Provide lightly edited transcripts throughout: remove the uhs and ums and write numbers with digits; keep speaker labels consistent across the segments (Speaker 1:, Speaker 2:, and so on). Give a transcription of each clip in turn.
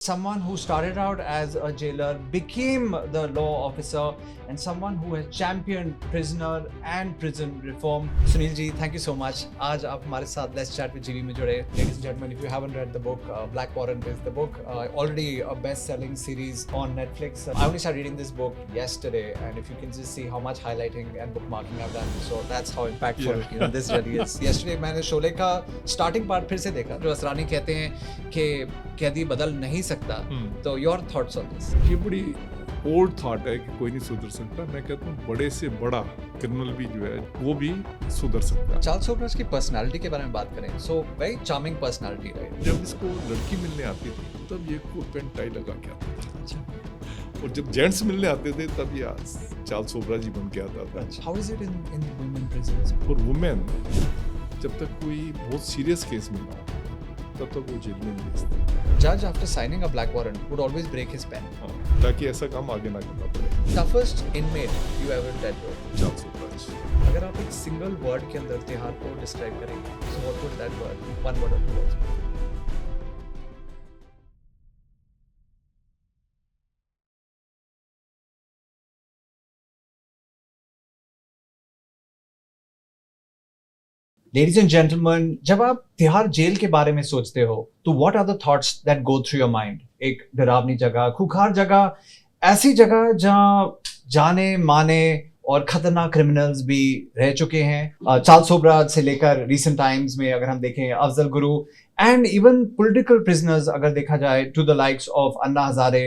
Speaker 1: Someone who started out as a jailer became the law officer and someone who has championed prisoner and prison reform. Sunil ji, thank you so much. आज आप हमारे साथ Let's Chat with GV में जुड़े. Ladies and gentlemen, if you haven't read the book, Black Warrant is the book. Already a best-selling series on Netflix. I only started reading this book yesterday, and if you can just see how much highlighting and bookmarking I've done, so that's how impactful this really is. Yesterday मैंने शोले का starting part फिर से देखा. जो असरानी कहते हैं कि कैदी बदल नहीं सकता, तो योर थॉट्स ऑन दिस?
Speaker 2: ये बड़ी ओल्ड थॉट है कि कोई नहीं सुधर सकता. मैं कहता हूँ बड़े से बड़ा क्रिमिनल भी जो है वो भी सुधर सकता है.
Speaker 1: चार्ल्स सोबरस की पर्सनालिटी के बारे में बात करें, so very charming personality, right?
Speaker 2: जब इसको लड़की मिलने आती थी तब ये कोट पैंट टाई लगा के आता था, और जब जेंट्स मिलने आते थे तब ये चार्ल्स सोबरस जी बन के आता था.
Speaker 1: How is it in women prisons?
Speaker 2: For women जब तक कोई बहुत सीरियस केस मिला तब तक वो जेल में नहीं भेजते.
Speaker 1: Judge, after signing a black warrant, would always break his pen.
Speaker 2: ताकि ऐसा काम आगे ना करना पड़े.
Speaker 1: Toughest inmate you ever dealt with?
Speaker 2: Charles Sobhraj.
Speaker 1: अगर आप एक सिंगल वर्ड के अंदर तिहाड़ को डिस्क्राइब करेंगे, so what would that word, one word or two words be? Ladies and gentlemen, जब आप तिहाड़ जेल के बारे में सोचते हो, तो what are the thoughts that go through your mind? एक डरावनी जगह, खुखार जगह, ऐसी जगह जहाँ जाने माने और खतरनाक क्रिमिनल्स भी रह चुके हैं. चार्ल्स सोबरस से लेकर recent times में अगर हम देखें Afzal Guru, and even political prisoners अगर देखा जाए, to the likes of Anna Hazare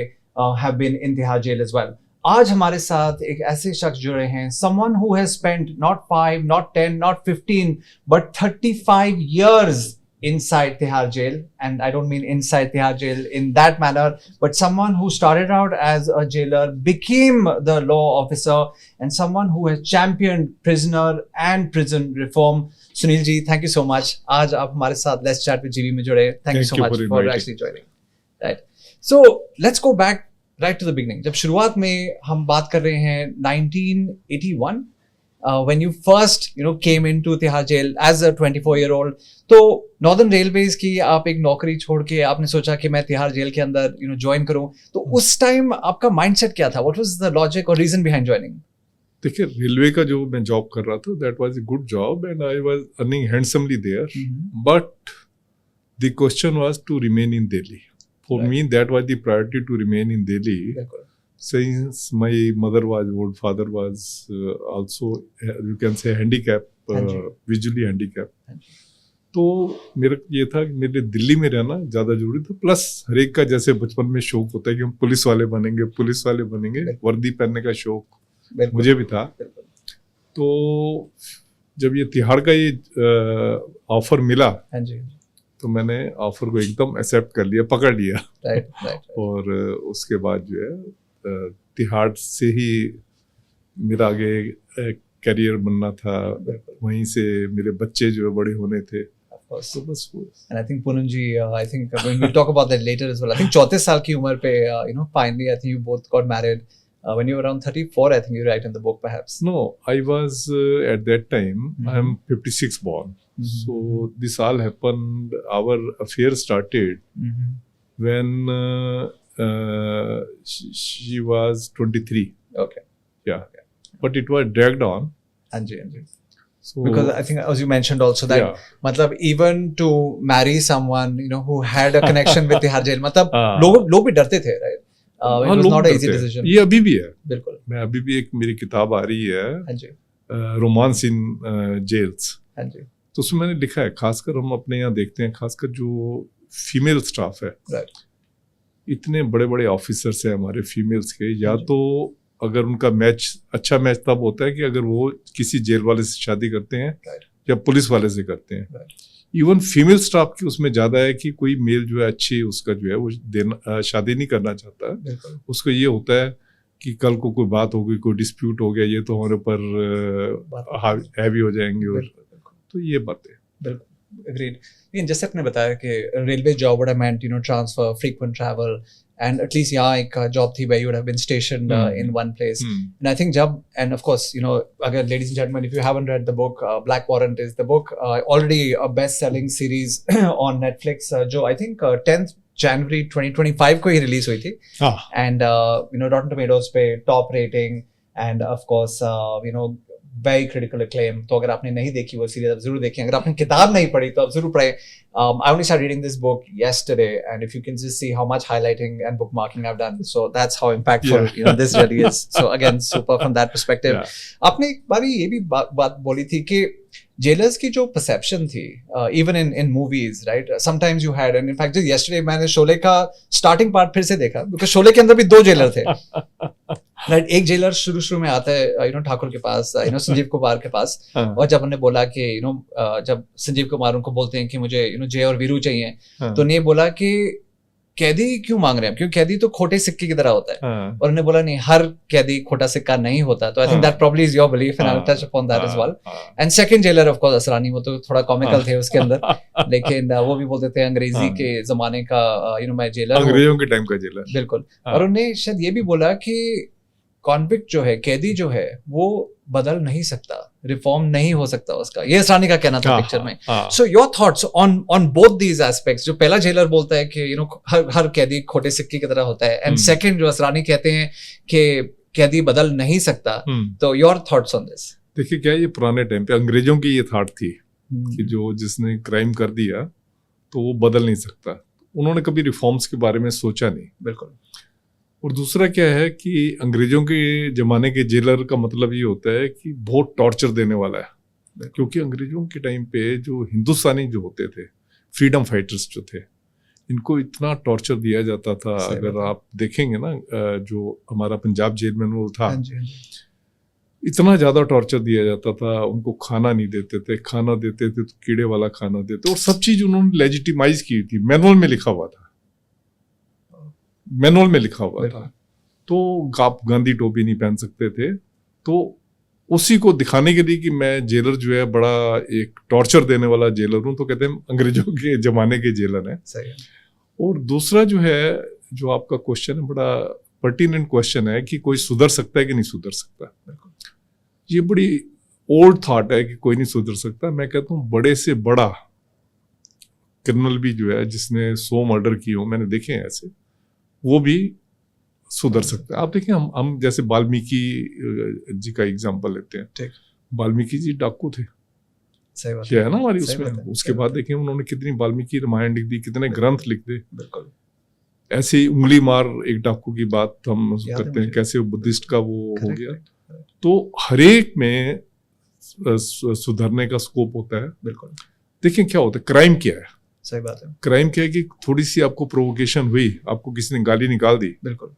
Speaker 1: have been in Tihar jail as well. आज हमारे साथ एक ऐसे शख्स जुड़े हैं, someone who has spent not 5, not 10, not 15, but 35 years inside Tihar jail. And I don't mean inside Tihar jail in that manner, but someone who started out as a jailer, became the law officer, and someone who has championed prisoner and prison reform. Sunil ji, thank you so much. आज आप हमारे साथ Let's Chat with GV में जुड़े. Thank you so much for actually joining. Right. So let's go back right to the beginning. जब शुरुआत में हम बात कर रहे हैं 1981, when you first came into Tihar jail as a 24-year-old, तो नॉर्दर्न रेलवेज की आप एक नौकरी छोड़ के आपने सोचा कि मैं तिहाड़ जेल के अंदर ज्वाइन करूं, तो उस टाइम आपका माइंडसेट क्या था? व्हाट वाज द लॉजिक और रीजन बिहाइंड ज्वाइनिंग?
Speaker 2: देखिए, रेलवे का जो मैं जॉब कर रहा था, that was a good job and I was earning handsomely there, but the question was to remain in Delhi. For me, that was the priority, to remain in Delhi. Since my mother was, old father was also, you can say, handicapped, visually handicapped. तो मेरा ये था कि मेरे दिल्ली में रहना ज़्यादा जरूरी था. प्लस हर एक का जैसे बचपन में शौक होता है कि हम पुलिस वाले बनेंगे, वर्दी पहनने का शौक मुझे भी था. तो जब ये तिहाड़ का ये ऑफर मिला, तो मैंने ऑफर को एकदम एक्सेप्ट कर लिया, पकड़ लिया. right. और उसके बाद जो है तिहाड़ से ही मेरा आगे करियर बनना था. वहीं से मेरे बच्चे जो है बड़े होने थे.
Speaker 1: So बस. And I think Poonam ji, I think we'll talk about that later as well. I think 34 साल की उम्र पे, finally I think you both got married. When you were around 34, I think you write in the book perhaps.
Speaker 2: No, I was at that time, I'm 56 born. So this all happened, our affair started when she was 23.
Speaker 1: Okay.
Speaker 2: Yeah. Okay. But it was dragged on.
Speaker 1: Anji. So, because I think, as you mentioned also, that matlab, even to marry someone who had a connection with Tihar jail, matlab लोग भी डरते थे, right? It was not an easy decision.
Speaker 2: ये अभी भी है.
Speaker 1: बिल्कुल.
Speaker 2: मैं अभी भी एक मेरी किताब आ रही है, रोमांस इन जेल्स. तो उसमें मैंने लिखा है, खासकर हम अपने यहाँ देखते हैं, खासकर जो फीमेल स्टाफ है, इतने बड़े बड़े ऑफिसर्स हैं हमारे फीमेल्स के, या तो अगर उनका अच्छा मैच तब होता है कि अगर वो किसी जेल वाले से शादी करते हैं या पुलिस वाले से करते हैं. इवन फीमेल स्टाफ की उसमें ज्यादा है कि कोई मेल जो है अच्छी उसका जो है वो शादी नहीं करना चाहता. उसको ये होता है कि कल को कोई बात हो गई, कोई डिस्प्यूट हो गया, ये तो हमारे ऊपर हैवी हो जाएंगे. और तो ये बातें
Speaker 1: बिल्कुल एग्रीड. लेकिन जैसे आपने बताया कि railway job would have meant transfer, frequent travel, and at least यहाँ एक job थी where you would have been stationed in one place. And I think and of course again, ladies and gentlemen, if you haven't read the book, Black Warrant is the book, already a best-selling series on Netflix, जो I think 10th जनवरी 2025 को ही release हुई थी
Speaker 2: हाँ
Speaker 1: and रॉटन tomatoes पे top rating end of course very critical acclaim. तो अगर आपने नहीं देखी वो सीरीज आप जरूर देखें. अगर आपने किताब नहीं पढ़ी तो आप जरूर पढ़ें. I only started reading this book yesterday, and if you can just see how much highlighting and bookmarking I've done, so that's how impactful this really is. So again, super from that perspective. आपने एक बारी ये भी बात बोली थी कि jailers की जो परसेप्शन थी, even in movies, right, sometimes you had, and in fact just yesterday मैंने शोले का स्टार्टिंग पार्ट फिर से देखा, बिकॉज शोले के अंदर भी 2 जेलर थे. राइट, एक जेलर शुरू में आता है ठाकुर के पास, संजीव कुमार के पास, और जब उन्होंने बोला कि जब संजीव कुमार उनको बोलते हैं कि मुझे जय और वीरू चाहिए, तो उन्हें बोला कि कैदी क्यों मांग रहे हैं, क्योंकि कैदी तो खोटे सिक्के की तरह होता है. और उन्होंने बोला नहीं, हर कैदी खोटा सिक्का नहीं होता. तो I think that probably is your belief and I will touch upon that as well. And second jailer of course Asrani, वो तो थोड़ा कॉमिकल थे उसके अंदर, लेकिन वो भी बोलते थे अंग्रेजी के जमाने का मैं जेलर,
Speaker 2: अंग्रेजों के टाइम का जेलर.
Speaker 1: बिल्कुल. और उन्हें शायद ये भी बोला कि कॉन्विक्ट जो है, कैदी जो है, वो बदल नहीं सकता, रिफॉर्म नहीं हो सकता उसका. ये असरानी का कहना था पिक्चर में. So your thoughts on both these aspects. जो पहला जेलर बोलता है कि हर कैदी खोटे सिक्के की तरह होता है, एंड सेकंड जो असरानी कहते हैं कि कैदी बदल नहीं सकता. तो योर थॉट्स ऑन दिस?
Speaker 2: देखिए क्या, ये पुराने टाइम पे अंग्रेजों की ये थॉट थी कि जो जिसने क्राइम कर दिया तो वो बदल नहीं सकता. उन्होंने कभी रिफॉर्म्स के बारे में सोचा नहीं.
Speaker 1: बिल्कुल.
Speaker 2: और दूसरा क्या है कि अंग्रेजों के जमाने के जेलर का मतलब ये होता है कि बहुत टॉर्चर देने वाला है. क्योंकि अंग्रेजों के टाइम पे जो हिंदुस्तानी जो होते थे, फ्रीडम फाइटर्स जो थे, इनको इतना टॉर्चर दिया जाता था. अगर आप देखेंगे ना, जो हमारा पंजाब जेल में वो था, इतना ज्यादा टॉर्चर दिया जाता था. उनको खाना नहीं देते थे, खाना देते थे तो कीड़े वाला खाना देते, और सब चीज उन्होंने लेजिटिमाइज की थी. मैनुअल में लिखा हुआ था, मैनुअल में लिखा हुआ था. तो आप गांधी टोपी नहीं पहन सकते थे. तो उसी को दिखाने के लिए कि मैं जेलर जो है बड़ा एक टॉर्चर देने वाला जेलर हूं, तो कहते हैं अंग्रेजों के जमाने के जेलर हैं. और दूसरा जो है, जो आपका क्वेश्चन है, बड़ा पर्टिनेंट क्वेश्चन है कि कोई सुधर सकता है कि नहीं सुधर सकता. ये बड़ी ओल्ड थॉट है कि कोई नहीं सुधर सकता. मैं कहता हूँ बड़े से बड़ा क्रिमिनल भी जो है, जिसने 100 मर्डर किए हो, मैंने देखे हैं ऐसे, वो भी सुधर सकता है. आप देखें, हम जैसे वाल्मीकि जी का एग्जांपल लेते हैं. वाल्मीकि जी डाकू थे,
Speaker 1: सही बात
Speaker 2: क्या है ना हमारी उसमें. उसके बाद देखें उन्होंने कितनी वाल्मीकि रामायण लिख दी, कितने ग्रंथ लिख दे.
Speaker 1: बिल्कुल.
Speaker 2: ऐसे ही उंगली मार एक डाकू की बात हम करते हैं, कैसे बुद्धिस्ट का वो हो गया. तो हरेक में सुधरने का स्कोप होता है. बिल्कुल. देखें क्या होता है, क्राइम क्या है.
Speaker 1: सही बात है.
Speaker 2: क्राइम क्या है कि थोड़ी सी आपको प्रोवोकेशन हुई, आपको किसी ने गाली निकाल दी,
Speaker 1: बिल्कुल,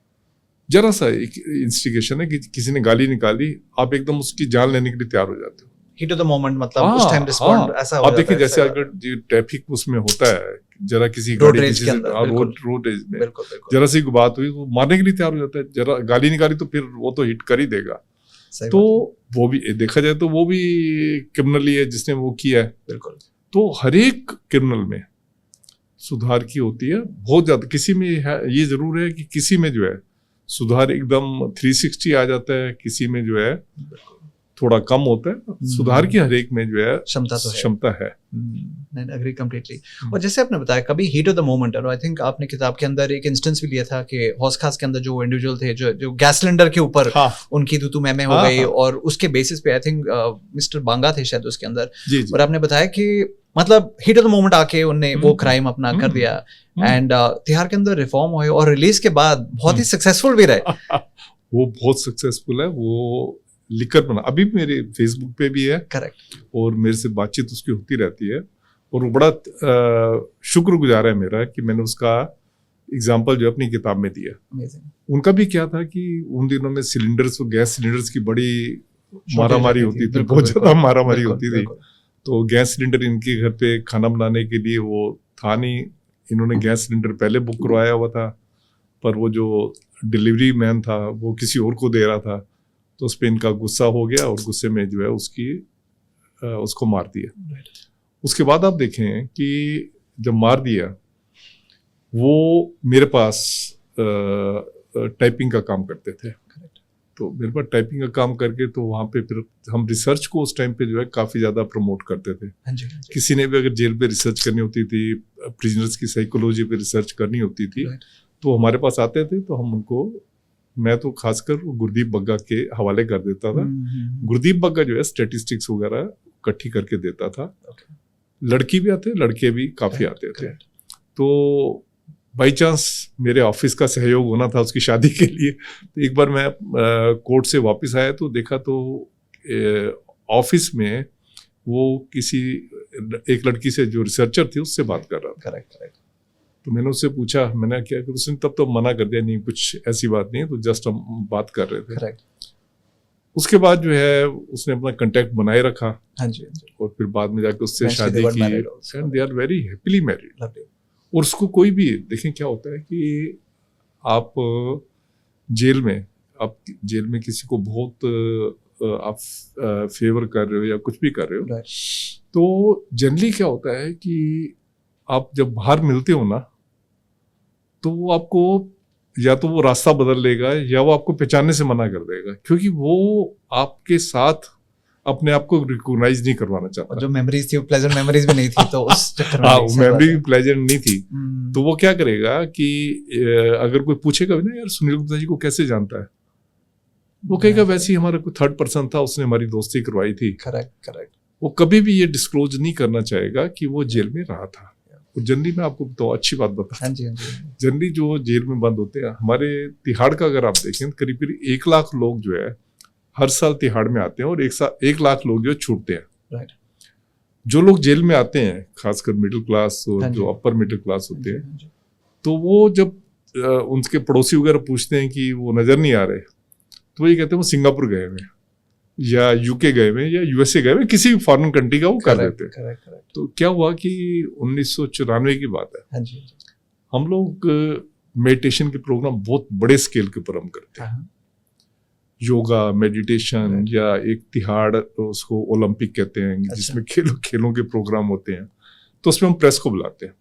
Speaker 2: जरा सा एक इंस्टिगेशन है कि किसी ने गाली निकाली, आप एकदम उसकी जान लेने के लिए तैयार हो जाते हो.
Speaker 1: हीट ऑफ द मोमेंट, मतलब उस टाइम रिस्पॉन्ड ऐसा हो जाता है.
Speaker 2: आप देखिए जैसे अगर ट्रैफिक उसमें होता है, जरा किसी
Speaker 1: रोड रेज के अंदर,
Speaker 2: रोड रेज में जरा सी बात हुई, वो मारने के लिए तैयार हो जाता है. जरा गाली निकाली तो फिर वो तो हिट कर ही देगा. तो वो भी देखा जाए तो वो भी क्रिमिनल ही है जिसने वो किया है.
Speaker 1: बिल्कुल.
Speaker 2: तो हर एक क्रिमिनल में सुधार की होती है बहुत ज्यादा. किसी में ये जरूर है कि किसी में जो है सुधार एकदम 360 आ जाता है, किसी में जो है थोड़ा कम होता है. सुधार की हर एक में जो है क्षमता है.
Speaker 1: नहीं, एग्री कंप्लीटली. और जैसे आपने बताया कभी हीट ऑफ द मोमेंट, और आई थिंक आपने किताब के अंदर एक इंस्टेंस भी लिया था कि हौस खास के अंदर जो इंडिविजुअल थे जो गैस सिलेंडर के ऊपर उनकी तू मैमे हो गई, और उसके बेसिस पे आई थिंक मिस्टर बांगा थे शायद उसके अंदर. और आपने बताया कि मतलब हीट ऑफ द मोमेंट आके उनने वो क्राइम अपना कर दिया, एंड तिहाड़ के अंदर रिफॉर्म हुए, और रिलीज के बाद बहुत ही सक्सेसफुल भी रहे.
Speaker 2: वो बहुत सक्सेसफुल है. वो लिखकर बना, अभी मेरे फेसबुक पे भी है.
Speaker 1: करेक्ट. और
Speaker 2: मेरे से बातचीत उसकी होती रहती है, और वो बड़ा शुक्रगुजार है मेरा कि मैंने उसका एग्जाम्पल जो अपनी किताब में दिया. उनका भी क्या था कि उन दिनों में सिलेंडर्स, गैस सिलेंडर्स की बड़ी मारामारी होती थी, बहुत ज्यादा मारामारी होती थी. तो गैस सिलेंडर इनके घर पे खाना बनाने के लिए वो था नहीं. इन्होंने गैस सिलेंडर पहले बुक करवाया हुआ था, पर वो जो डिलीवरी मैन था वो किसी और को दे रहा था. तो उस पर इनका गुस्सा हो गया, और गुस्से में जो है उसको मार दिया. उसके बाद आप देखें कि जब मार दिया, वो मेरे पास टाइपिंग का काम करते थे. तो मेरे पास टाइपिंग का काम करके तो वहाँ पे फिर हम रिसर्च को उस टाइम पे जो है काफ़ी ज़्यादा प्रमोट करते थे।
Speaker 1: हाँ जी।
Speaker 2: किसी ने भी अगर जेल पे रिसर्च करनी होती थी, प्रिजनर्स की साइकोलॉजी पे रिसर्च करनी होती थी, तो हमारे पास आते थे, तो हम उनको, मैं तो खासकर गुरदीप बग्गा के हवाले कर देता था। गुरदीप बग्गा जो है स्टैटिस्टिक्स वगैरह इकट्ठी करके देता था। लड़की भी आते, लड़के भी काफ़ी आते थे। तो बाई चांस मेरे ऑफिस का सहयोग होना था उसकी शादी के लिए। तो एक बार मैं कोर्ट से वापस आया तो देखा तो ऑफिस में वो किसी एक लड़की से जो रिसर्चर थी उससे बात कर रहा था।
Speaker 1: करेक्ट।
Speaker 2: तो मैंने उससे पूछा, मैंने क्या कि उसने तब तो मना कर दिया, नहीं कुछ ऐसी बात नहीं है, तो जस्ट हम बात कर रहे थे।
Speaker 1: करेक्ट।
Speaker 2: उसके बाद जो है उसने अपना कांटेक्ट बनाए रखा।
Speaker 1: हाँ जी।
Speaker 2: और फिर बाद में जाकर उससे शादी की, and they are very happily married. और उसको कोई भी, देखें क्या होता है कि आप जेल में किसी को बहुत आप फेवर कर रहे हो या कुछ भी कर रहे हो, तो जनरली क्या होता है कि आप जब बाहर मिलते हो ना, तो वो आपको या तो वो रास्ता बदल लेगा या वो आपको पहचानने से मना कर देगा, क्योंकि वो आपके साथ अपने आप को रिकॉग्नाइज नहीं करवाना चाहता।
Speaker 1: जो मेमोरीज थी वो प्लेजेंट मेमोरीज भी नहीं थी, तो उस चक्कर में
Speaker 2: मेमोरी भी प्लेजेंट नहीं थी। तो वो क्या करेगा कि अगर कोई पूछेगा भी ना, यार सुनील गुप्ता जी को कैसे जानता है, वो कहेगा वैसे ही हमारा कोई थर्ड पर्सन था, उसने हमारी दोस्ती करवाई थी।
Speaker 1: करेक्ट।
Speaker 2: वो कभी भी ये डिस्क्लोज नहीं करना चाहेगा कि वो जेल में रहा था। और जनरली मैं आपको तो अच्छी बात बता, जनरली जो जेल में बंद होते हैं, हमारे तिहाड़ का अगर आप देखें, करीब 1 लाख लोग जो है हर साल तिहाड़ में आते हैं, और 1 लाख लोग जो छूटते हैं। जो लोग जेल में आते हैं, खासकर मिडिल क्लास और जो अपर मिडिल क्लास होते हैं, तो वो जब उनके पड़ोसी वगैरह पूछते हैं कि वो नजर नहीं आ रहे, तो वो ये कहते हैं वो सिंगापुर गए हुए या यूके गए हुए या यूएसए गए हुए, किसी भी फॉरेन कंट्री का वो कर देते हैं। तो क्या हुआ कि 1994 की बात है, हम लोग मेडिटेशन के प्रोग्राम बहुत बड़े स्केल के ऊपर हम करते हैं, योगा, मेडिटेशन, या एक तिहाड़, उसको ओलंपिक कहते हैं, जिसमें खेलों के प्रोग्राम होते हैं, तो उसमें हम प्रेस को बुलाते हैं।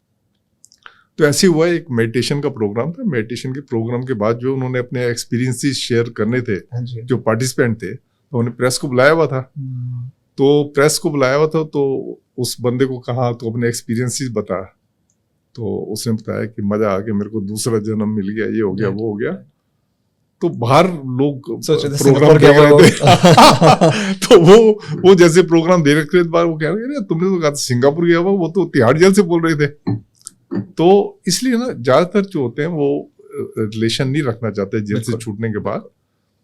Speaker 2: तो ऐसे हुआ, एक मेडिटेशन का प्रोग्राम था। मेडिटेशन के प्रोग्राम के बाद जो उन्होंने अपने एक्सपीरियंसेस शेयर करने थे, जो पार्टिसिपेंट थे, तो उन्हें प्रेस को बुलाया हुआ था। तो प्रेस को बुलाया हुआ था, तो उस बंदे को कहा तो अपने एक्सपीरियंसेस बता। तो उसने बताया कि मजा आ गया, मेरे को दूसरा जन्म मिल गया, ये हो गया, वो हो गया। तो बाहर लोग प्रोग्राम देख रहे थे तो वो जैसे प्रोग्राम देख रहे थे, बार वो कह रहे हैं तुमने तो कहा सिंगापुर गया हुआ, वो तो तिहाड़ जेल से बोल रहे थे। तो इसलिए ना ज्यादातर जो होते हैं वो रिलेशन नहीं रखना चाहते जेल से छूटने के बाद।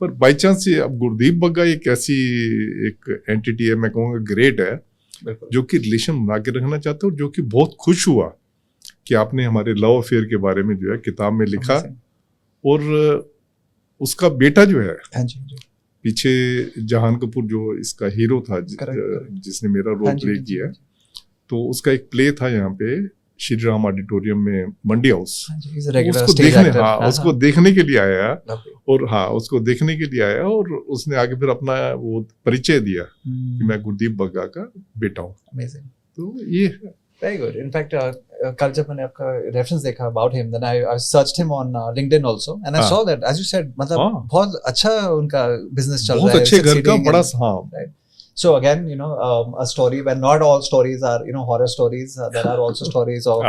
Speaker 2: पर बाई चांस ये अब गुरदीप बग्गा एक ऐसी एक एंटिटी है, मैं कहूँगा ग्रेट है, जो कि रिलेशन बना के रखना चाहते हो, जो कि बहुत खुश हुआ कि आपने हमारे लव अफेयर के बारे में जो है किताब में लिखा। और उसका बेटा जो है, पीछे जहान कपूर जो इसका हीरो था, जिसने मेरा रोल प्ले किया, तो उसका एक प्ले था यहाँ पे श्री राम ऑडिटोरियम में, मंडी हाउस। उसको देखने के लिए आया, और उसको देखने के लिए आया, और उसने आगे फिर अपना वो परिचय दिया कि मैं गुरदीप बग्गा का बेटा हूँ। तो ये है।
Speaker 1: Very good. In fact, कल जब मैंने आपका reference देखा about him, then I searched him on LinkedIn also, and I saw that, as you said, मतलब बहुत अच्छा उनका business चल रहा है,
Speaker 2: बहुत अच्छे घर का बड़ा।
Speaker 1: right? So again, a story where not all stories are, horror stories. There are also stories of,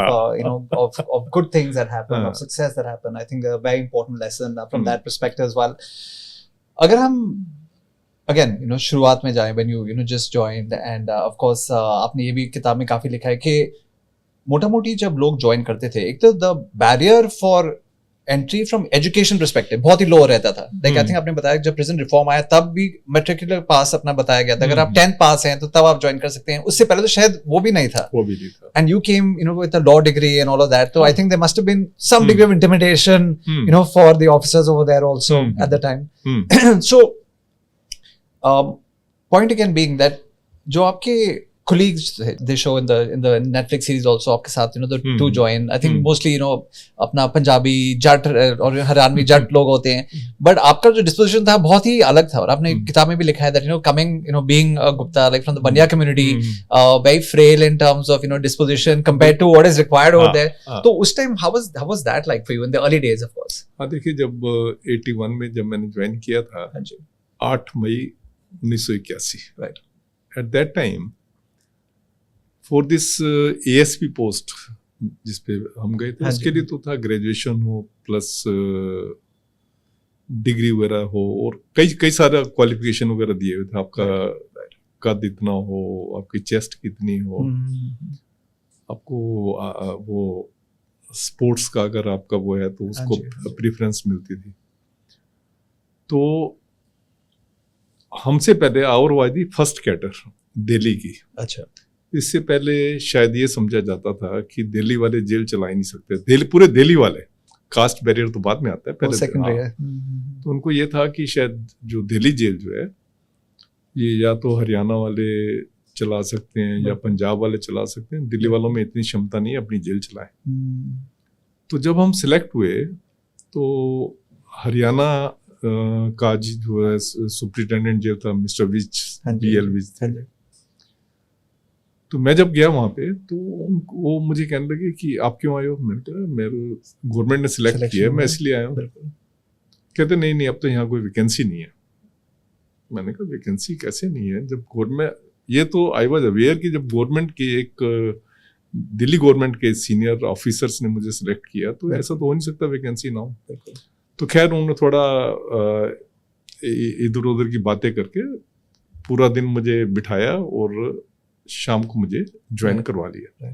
Speaker 1: of good things that happen, of success that happen. I think a very important lesson from that perspective as well. अगर हम again, शुरुआत में जाएं, when you just joined, and of course आपने ये भी किताब में काफी लिखा है कि मोटा मोटी जब लोग ज्वाइन करते थे, एक तो the barrier for entry from education perspective बहुत ही लो रहता था। Like I think आपने बताया जब prison reform आया तब भी matricular pass अपना बताया गया था, अगर आप 10th पास हैं तो तब आप ज्वाइन कर सकते हैं, उससे पहले तो शायद वो भी नहीं था। And you came with a law degree and all of that, so I think there must have been some degree of intimidation for the officers over there also at the time. So point again being that जो आपके colleagues they show in the Netflix series also आपके साथ the two join. I think mostly अपना पंजाबी जट और हरियाणवी जट लोग होते हैं, but आपका जो disposition था बहुत ही अलग था, और आपने किताब में भी लिखा है that coming being a Gupta like from the Banya community, very frail in terms of disposition compared to what is required over there. तो उस time how was that like for you in the early days of course?
Speaker 2: हाँ देखिए, जब 81 में जब मैंने join किया था 8 मई 1981,
Speaker 1: right,
Speaker 2: at that time for this ASP post जिस पे हम गए थे, उसके लिए तो था ग्रेजुएशन हो प्लस डिग्री वगैरह हो, और कई सारा क्वालिफिकेशन वगैरह दिए हुए थे, आपका कद इतना हो, आपकी चेस्ट कितनी हो, आपको वो स्पोर्ट्स का अगर आपका वो है तो उसको प्रेफरेंस मिलती थी। तो हमसे पहले our was the first cadre Delhi की।
Speaker 1: अच्छा,
Speaker 2: इससे पहले शायद ये समझा जाता था कि दिल्ली वाले जेल चला ही नहीं सकते, पूरे दिल्ली वाले, कास्ट बैरियर तो बाद में आता है, पहले तो उनको ये था कि शायद जो दिल्ली जेल जो है ये या तो हरियाणा वाले चला सकते हैं या पंजाब वाले चला सकते हैं, दिल्ली वालों में इतनी क्षमता नहीं है अपनी जेल चलाएं। तो जब हम सिलेक्ट हुए तो हरियाणा का जो है सुप्रिंटेंडेंट जेल था मिस्टर विज, BL विज थे। तो मैं जब गया वहाँ पे तो वो मुझे कहने लगे कि आप क्यों आए हो? मैंने कहा मेरे गवर्नमेंट ने सिलेक्ट किया है, मैं इसलिए आया हूँ। कहते नहीं अब तो यहाँ कोई वैकेंसी नहीं है। मैंने कहा वैकेंसी कैसे नहीं है जब गवर्नमेंट, ये तो आई वॉज अवेयर कि जब गवर्नमेंट की एक दिल्ली गवर्नमेंट के सीनियर ऑफिसर्स ने मुझे सिलेक्ट किया तो ऐसा तो हो नहीं सकता वैकेंसी ना हो। तो खैर उन्होंने थोड़ा इधर उधर की बातें करके पूरा दिन मुझे बिठाया और शाम को मुझे ज्वाइन करवा लिया।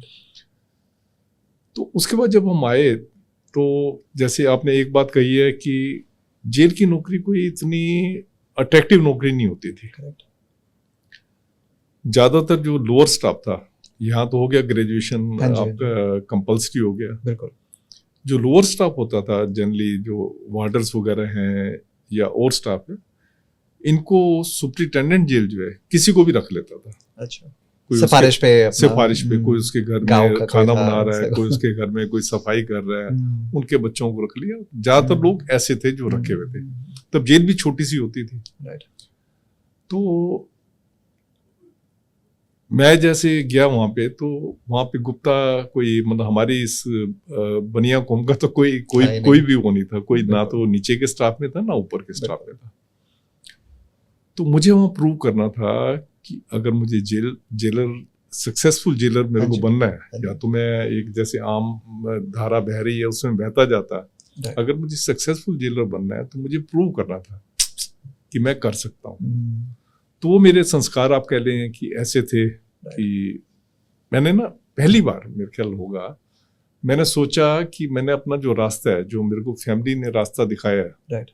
Speaker 2: तो उसके बाद जब हम आए तो जैसे आपने एक बात कही है कि जेल की नौकरी कोई इतनी अट्रैक्टिव नौकरी नहीं होती थी। ज्यादातर जो लोअर स्टाफ था, यहाँ तो हो गया ग्रेजुएशन आपका कंपल्सरी हो गया, बिल्कुल। जो लोअर स्टाफ होता था जनरली जो वार्डर्स वगैरह हैं या और स्टाफ है, इनको सुप्रिंटेंडेंट जेल जो है किसी को भी रख लेता था। अच्छा, सिफारिश पे कोई उसके घर में खाना बना रहा है, कोई उसके घर में कोई सफाई कर रहा है, उनके बच्चों को रख लिया। ज्यादातर लोग ऐसे थे जो रखे हुए थे। तब जेल भी छोटी सी होती थी। तो मैं जैसे गया वहां पे तो वहां पे गुप्ता कोई मतलब हमारी इस बनिया कौम का तो कोई भी वो नहीं था, कोई ना तो नीचे के स्टाफ में था ना ऊपर के स्टाफ में था। तो मुझे वहां प्रूव करना था कि अगर मुझे जेलर सक्सेसफुल जेलर मेरे को बनना है, या तो मैं एक जैसे आम धारा बह रही है उसमें बहता जाता, अगर मुझे सक्सेसफुल जेलर बनना है तो मुझे प्रूव करना था कि मैं कर सकता हूँ। तो वो मेरे संस्कार आप कह लें कि ऐसे थे कि मैंने ना पहली बार मेरे ख्याल होगा मैंने सोचा कि मैंने अपना जो रास्ता है, जो मेरे को फैमिली ने रास्ता दिखाया है,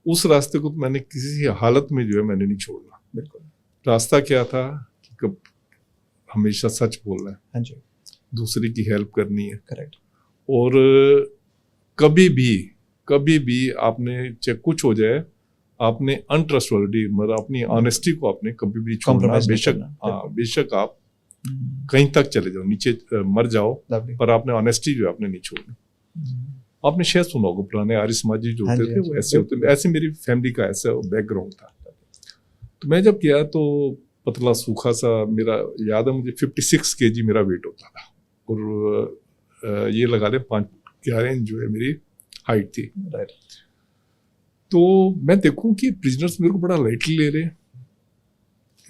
Speaker 2: उस रास्ते को तो मैंने किसी हालत में जो है मैंने नहीं छोड़ना। बिल्कुल। रास्ता क्या था कि कब हमेशा सच बोलना है। हाँ जी। दूसरे की हेल्प करनी है। करेक्ट। और कभी भी आपने चाहे कुछ हो जाए, आपने अनट्रस्टवर्दी मतलब अपनी ऑनेस्टी को आपने कभी भी छोड़ना। बेशक आप कहीं तक चले जाओ, नीचे मर जाओ, पर आपने ऑनेस्टी जो है आपने नहीं छोड़नी। आपने शायद सुना होगा पुराने आर्य समाजी जो होते थे वो ऐसे होते थे। ऐसे मेरी फैमिली का ऐसा बैकग्राउंड था। तो मैं जब गया तो पतला सूखा सा, मेरा याद है मुझे 56 kg मेरा वेट होता था, और ये लगा ले 5'11" इंच जो है मेरी हाइट थी। तो मैं देखूं कि प्रिजनर्स मेरे को बड़ा लाइटली ले रहे,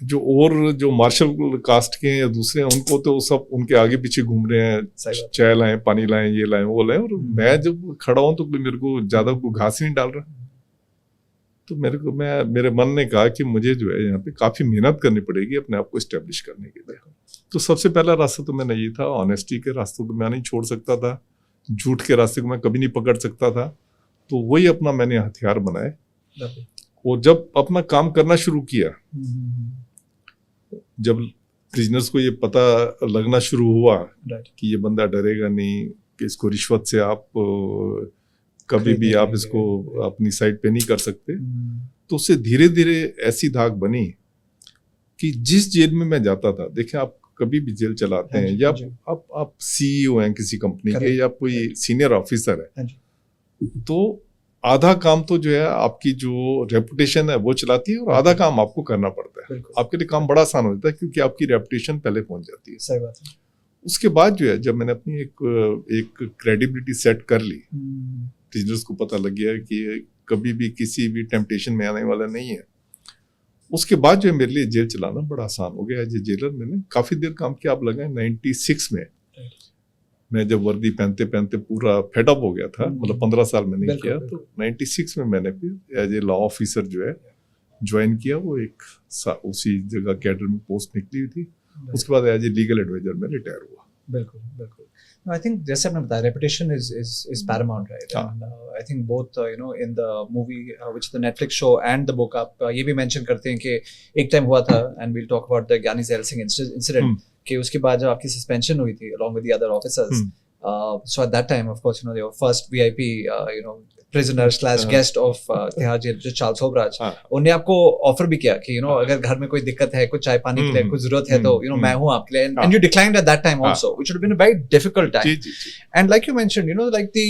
Speaker 2: जो मार्शल कास्ट के हैं या दूसरे हैं उनको तो सब उनके आगे पीछे घूम रहे हैं, चाय लाएं, पानी लाएं, ये लाएं, वो लाएं, और मैं जब खड़ा हूं तो मेरे को ज्यादा घास नहीं डाल रहा। तो मेरे मन ने कहा कि मुझे जो है यहाँ पे काफी मेहनत करनी पड़ेगी अपने आप को एस्टेब्लिश करने के लिए। तो सबसे पहला रास्ता तो मैंने ये था, ऑनेस्टी के रास्ते को मैं नहीं छोड़ सकता था, झूठ के रास्ते को मैं कभी नहीं पकड़ सकता था। तो वही अपना मैंने हथियार बनाए, और जब अपना काम करना शुरू किया, जब प्रिजनर्स को ये पता लगना शुरू हुआ कि ये बंदा डरेगा नहीं, कि इसको रिश्वत से आप कभी भी आप इसको अपनी साइड पे नहीं कर सकते, तो उससे धीरे धीरे ऐसी धाक बनी कि जिस जेल में मैं जाता था, देखिए आप कभी भी जेल चलाते
Speaker 1: हाँ
Speaker 2: हैं
Speaker 1: जी,
Speaker 2: या
Speaker 1: हाँ जी।
Speaker 2: आप सीईओ हैं किसी कंपनी के
Speaker 1: Correct,
Speaker 2: या कोई सीनियर ऑफिसर
Speaker 1: हाँ
Speaker 2: है,
Speaker 1: जी।
Speaker 2: तो आधा काम तो जो है आपकी जो रेपुटेशन है वो चलाती है और आधा काम आपको करना पड़ता है।
Speaker 1: बिल्कुल।
Speaker 2: आपके लिए काम बड़ा आसान हो जाता है क्योंकि आपकी रेपुटेशन पहले पहुंच जाती है।
Speaker 1: सही बात है।
Speaker 2: उसके बाद जो है जब मैंने अपनी एक क्रेडिबिलिटी सेट कर ली, बिजनेस को पता लग गया कि ये कभी भी किसी भी टेम्पटेशन में आने वाला नहीं है, उसके बाद जो है मेरे लिए जेल चलाना बड़ा आसान हो गया। एज ए जेलर मैंने काफ़ी देर काम किया, आप लगाए 96 में मैं जब वर्दी पहनते पहनते पूरा फेडअप हो गया था, मतलब 15 साल मैंने
Speaker 1: बिल्कुल,
Speaker 2: किया, तो 96 में मैंने फिर एज ए लॉ ऑफिसर जो है ज्वाइन किया। वो उसी जगह कैडर में पोस्ट निकली हुई थी। उसके बाद एज ए लीगल एडवाइजर में रिटायर हुआ।
Speaker 1: बिल्कुल बिल्कुल। आई थिंक जैसे आपने बताया reputation is Paramount, right? I think both in the movie which the Netflix show and the book आप ये भी मेंशन करते हैं कि एक टाइम हुआ था, and we'll talk about the Giani Zail Singh incident, कि उसके बाद जब आपकी सस्पेंशन हुई थी along with the other officers, so at that time of course they were first VIP prisoner / guest of Tihar jail, जो चार्ल्स होबराज, उन्हें आपको ऑफर भी किया कि अगर घर में कोई दिक्कत है, कुछ चाय पानी के लिए कुछ जरूरत है, तो मैं हूं आपके लिए, and you declined at that time also, which would have been a very difficult time. And like you mentioned, like the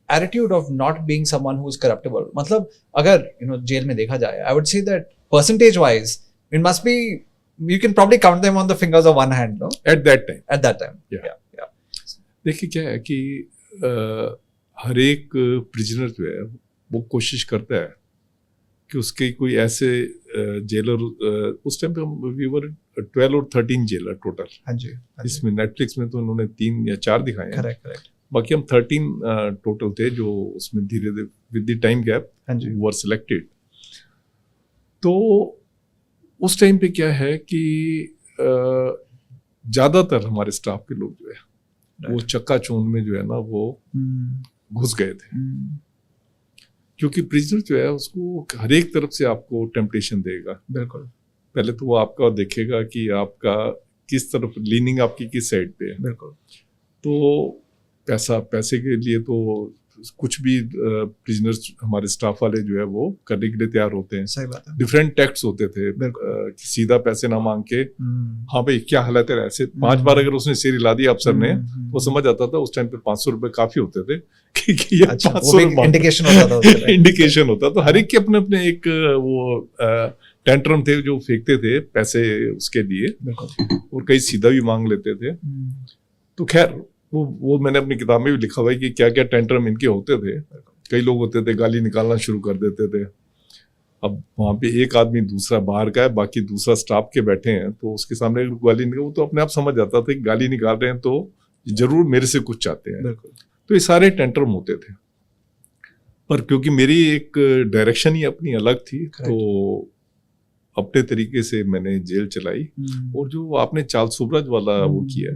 Speaker 1: attitude of not being someone who is corruptible, मतलब अगर जेल में देखा जाए, I would say that percentage wise it must be, you can probably count them on the fingers of one hand, no?
Speaker 2: At that time.
Speaker 1: Yeah.
Speaker 2: देखिए क्या है कि हर एक प्रिजनर जो है वो कोशिश करता है कि उसके कोई ऐसे जेलर, उस टाइम पे हम वी वर 12 और 13 जेलर टोटल।
Speaker 1: हाँ जी।
Speaker 2: इसमें नेटफ्लिक्स में तो उन्होंने 3 या 4 दिखाए हैं।
Speaker 1: करेक्ट।
Speaker 2: बाकी हम 13 टोटल थे जो उसमें धीरे धीरे with the time gap were selected. तो उस टाइम पे क्या है कि ज्यादातर हमारे स्टाफ के लोग जो है वो चक्काचौंध में जो है ना वो घुस गए थे, क्योंकि प्रिजनर जो है उसको हर एक तरफ से आपको टेम्पटेशन देगा।
Speaker 1: बिल्कुल।
Speaker 2: पहले तो वो आपका देखेगा कि आपका किस तरफ लीनिंग आपकी किस साइड पे है।
Speaker 1: बिल्कुल।
Speaker 2: तो पैसे के लिए तो कुछ भी प्रिजनर्स हमारे स्टाफ वाले जो है वो करने के लिए तैयार होते हैं।
Speaker 1: सही बात है।
Speaker 2: डिफरेंट टैक्ट्स होते थे, सीधा पैसे ना मांग के, हाँ भाई क्या हालत है, ऐसे 5 बार अगर उसने सिर हिला दिया अफसर ने, वो समझ आता था उस टाइम पे 500 रुपए काफी होते थे कि ये 500
Speaker 1: इंडिकेशन होता था।
Speaker 2: इंडिकेशन होता तो हर एक के अपने अपने एक वो टेंट्रम थे जो फेंकते थे पैसे उसके लिए, और कई सीधा भी मांग लेते थे। तो खैर वो मैंने अपनी किताब में भी लिखा हुआ है कि क्या क्या टेंट्रम इनके होते थे। कई लोग होते थे गाली निकालना शुरू कर देते थे। अब वहाँ पे एक आदमी दूसरा बाहर का है, बाकी दूसरा स्टाफ के बैठे हैं, तो उसके सामने गाली निकाल, वो तो अपने आप समझ जाता था कि गाली निकाल रहे हैं तो जरूर मेरे से कुछ चाहते हैं। तो ये सारे टेंट्रम होते थे, पर क्योंकि मेरी एक डायरेक्शन ही अपनी अलग थी, तो अपने तरीके से मैंने जेल चलाई। और जो आपने चार्ल्स होबराज वाला वो किया,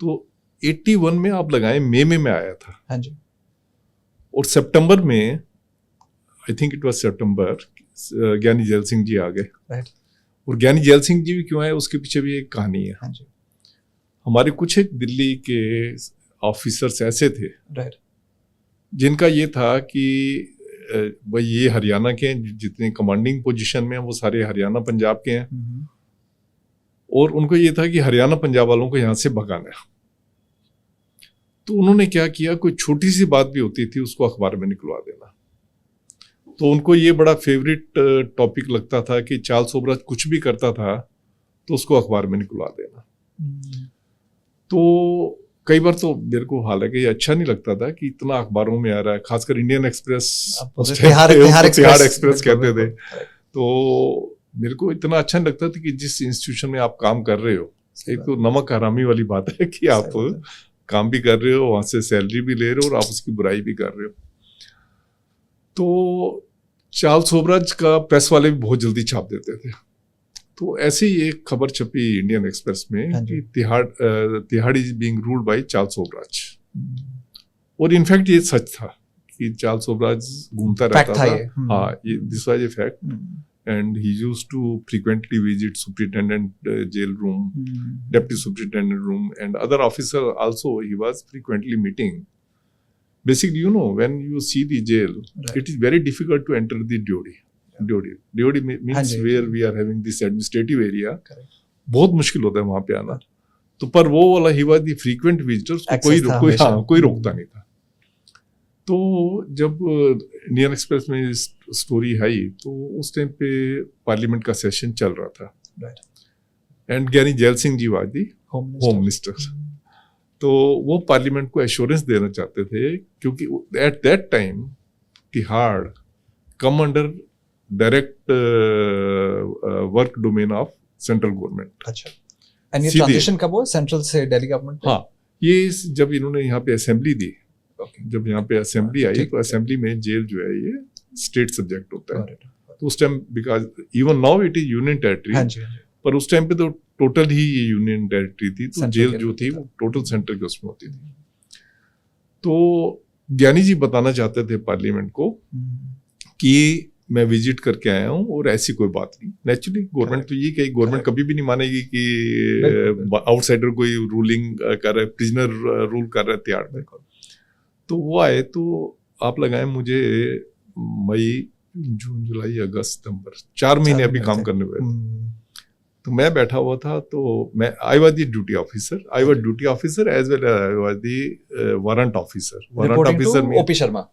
Speaker 2: तो 81 में आप लगाए मई में मैं आया था।
Speaker 1: हाँ जी।
Speaker 2: और सितंबर में, आई थिंक इट वाज सितंबर, ज्ञानी जैल सिंह जी आ गए। और ज्ञानी जैल सिंह जी भी क्यों आए उसके पीछे भी एक कहानी है।
Speaker 1: हाँ जी।
Speaker 2: हमारे कुछ एक दिल्ली के ऑफिसर्स ऐसे थे जिनका ये था कि भाई ये हरियाणा के हैं, जितने कमांडिंग पोजीशन में हैं वो सारे हरियाणा पंजाब के हैं, और उनको ये था कि हरियाणा पंजाब वालों को यहाँ से भगाना है। तो उन्होंने क्या किया, कोई छोटी सी बात भी होती थी उसको अखबार में निकलवा देना। तो उनको ये बड़ा फेवरेट टॉपिक लगता था कि चार्ल्स होबराज कुछ भी करता था तो उसको अखबार में निकलवा देना। तो कई बार तो मेरे को हालांकि ये अच्छा नहीं लगता था कि इतना अखबारों में आ रहा है, खासकर इंडियन एक्सप्रेस, तिहाड़ एक्सप्रेस कहते थे। तो मेरे को इतना अच्छा नहीं लगता था कि जिस इंस्टीट्यूशन में आप काम कर रहे हो, एक तो नमक हरामी वाली बात है कि आप काम भी कर रहे हो, वहां से सैलरी भी ले रहे हो और आप उसकी बुराई भी कर रहे हो। तो चार्ल्स होबराज का प्रेस वाले भी बहुत जल्दी छाप देते थे। तो ऐसे ही एक खबर छपी इंडियन एक्सप्रेस में कि Tihar is being ruled by Charles Sobhraj. और इनफैक्ट ये सच था कि चार्ल्स होबराज घूमता रहता था। हाँ, ये this was a fact. And he used to frequently visit superintendent jail room, deputy superintendent room, and other officer also he was frequently meeting. Basically, when you see the jail, it is very difficult to enter the Deodi. DOD
Speaker 1: हाँ
Speaker 2: means
Speaker 1: जी,
Speaker 2: where we are having this administrative area.
Speaker 1: Correct.
Speaker 2: बहुत मुश्किल होता है वहां पे आना। तो पर वो वाला ही was the frequent visitors,
Speaker 1: Access था
Speaker 2: कोई
Speaker 1: हमेशा।
Speaker 2: कोई रोकता नहीं था। तो जब इंडियन एक्सप्रेस में स्टोरी आई तो उस टाइम पे पार्लियामेंट का सेशन चल रहा था
Speaker 1: Right.
Speaker 2: And Giani Zail Singh ji was the
Speaker 1: Home
Speaker 2: home minister. तो वो पार्लियामेंट को एश्योरेंस देना चाहते थे क्योंकि at that time Tihar come under direct work domain of central government.
Speaker 1: अच्छा। एंड ये
Speaker 2: सीधे।
Speaker 1: ट्रांजिशन कब हुआ सेंट्रल से दिल्ली गवर्नमेंट पे?
Speaker 2: हाँ, ये जब इन्होंने यहाँ पे असेंबली दी, जब यहाँ पे असेंबली आई
Speaker 1: ठीक
Speaker 2: तो असेंबली में जेल जो है ये स्टेट सब्जेक्ट होता है।
Speaker 1: Got it.
Speaker 2: तो उस time because even now it is union territory,
Speaker 1: हाँ जी, हाँ जी।
Speaker 2: पर उस टाइम पे तो टोटल ही ये यूनियन टेरिटरी थी, तो
Speaker 1: Central
Speaker 2: जेल
Speaker 1: के
Speaker 2: जो
Speaker 1: अंदर
Speaker 2: थी
Speaker 1: था।
Speaker 2: वो टोटल सेंटर के उसमें होती थी। तो ज्ञानी जी बताना चाहते थे पार्लियामेंट को कि मैं विजिट करके आया हूँ और ऐसी कोई बात नहीं। नेचुरली गवर्नमेंट तो ये कही, गवर्नमेंट
Speaker 1: Correct.
Speaker 2: कभी भी नहीं मानेगी कि
Speaker 1: बिल्कुल।
Speaker 2: आउटसाइडर कोई रूलिंग कर रहा है, प्रिजनर रूल कर रहा है तिहाड़ में। तो वो आए तो आप लगाए मुझे मई जून जुलाई अगस्त सितंबर 4 महीने अभी काम करने हुए। तो मैं बैठा हुआ था, तो मैं I was the duty officer as well I was the warrant officer. Warrant officer में
Speaker 1: ओपी शर्मा।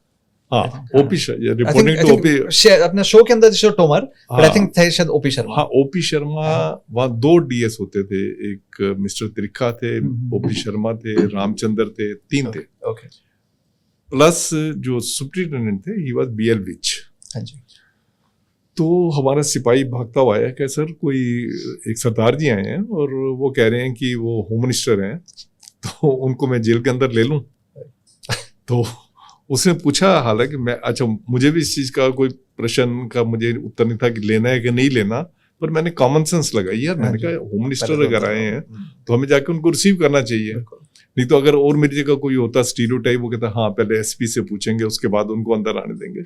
Speaker 2: हाँ, ओपी रिपोर्टिंग टू ओपी
Speaker 1: अपने शो के अंदर शो टोमर, बट आई थिंक थे शायद ओपी शर्मा।
Speaker 2: हाँ, ओपी शर्मा। वहाँ 2 DS होते थे, एक मिस्टर त्रिखा थे, ओपी शर्मा थे, रामचंद्र थे, 3 थे।
Speaker 1: ओके।
Speaker 2: प्लस जो सुप्रिंटेंडेंट थे ही वाज BL विच।
Speaker 1: हाँ जी।
Speaker 2: तो हमारा सिपाही भागता हुआ आया कि सर कोई एक सरदार जी आए हैं और वो कह रहे हैं कि वो होम मिनिस्टर हैं, तो उनको मैं जेल के अंदर ले लूं। तो उसने पूछा, हालांकि मैं अच्छा मुझे भी इस चीज का कोई प्रश्न का मुझे उत्तर नहीं था कि लेना है कि नहीं लेना, पर मैंने कॉमन सेंस लगाई यार। मैंने कहा होम मिनिस्टर अगर आए हैं तो हमें जाके उनको रिसीव करना चाहिए। नहीं तो अगर और मेरी जगह कोई होता स्टीरियोटाइप, वो कहता हाँ पहले SP से पूछेंगे उसके बाद उनको अंदर आने देंगे,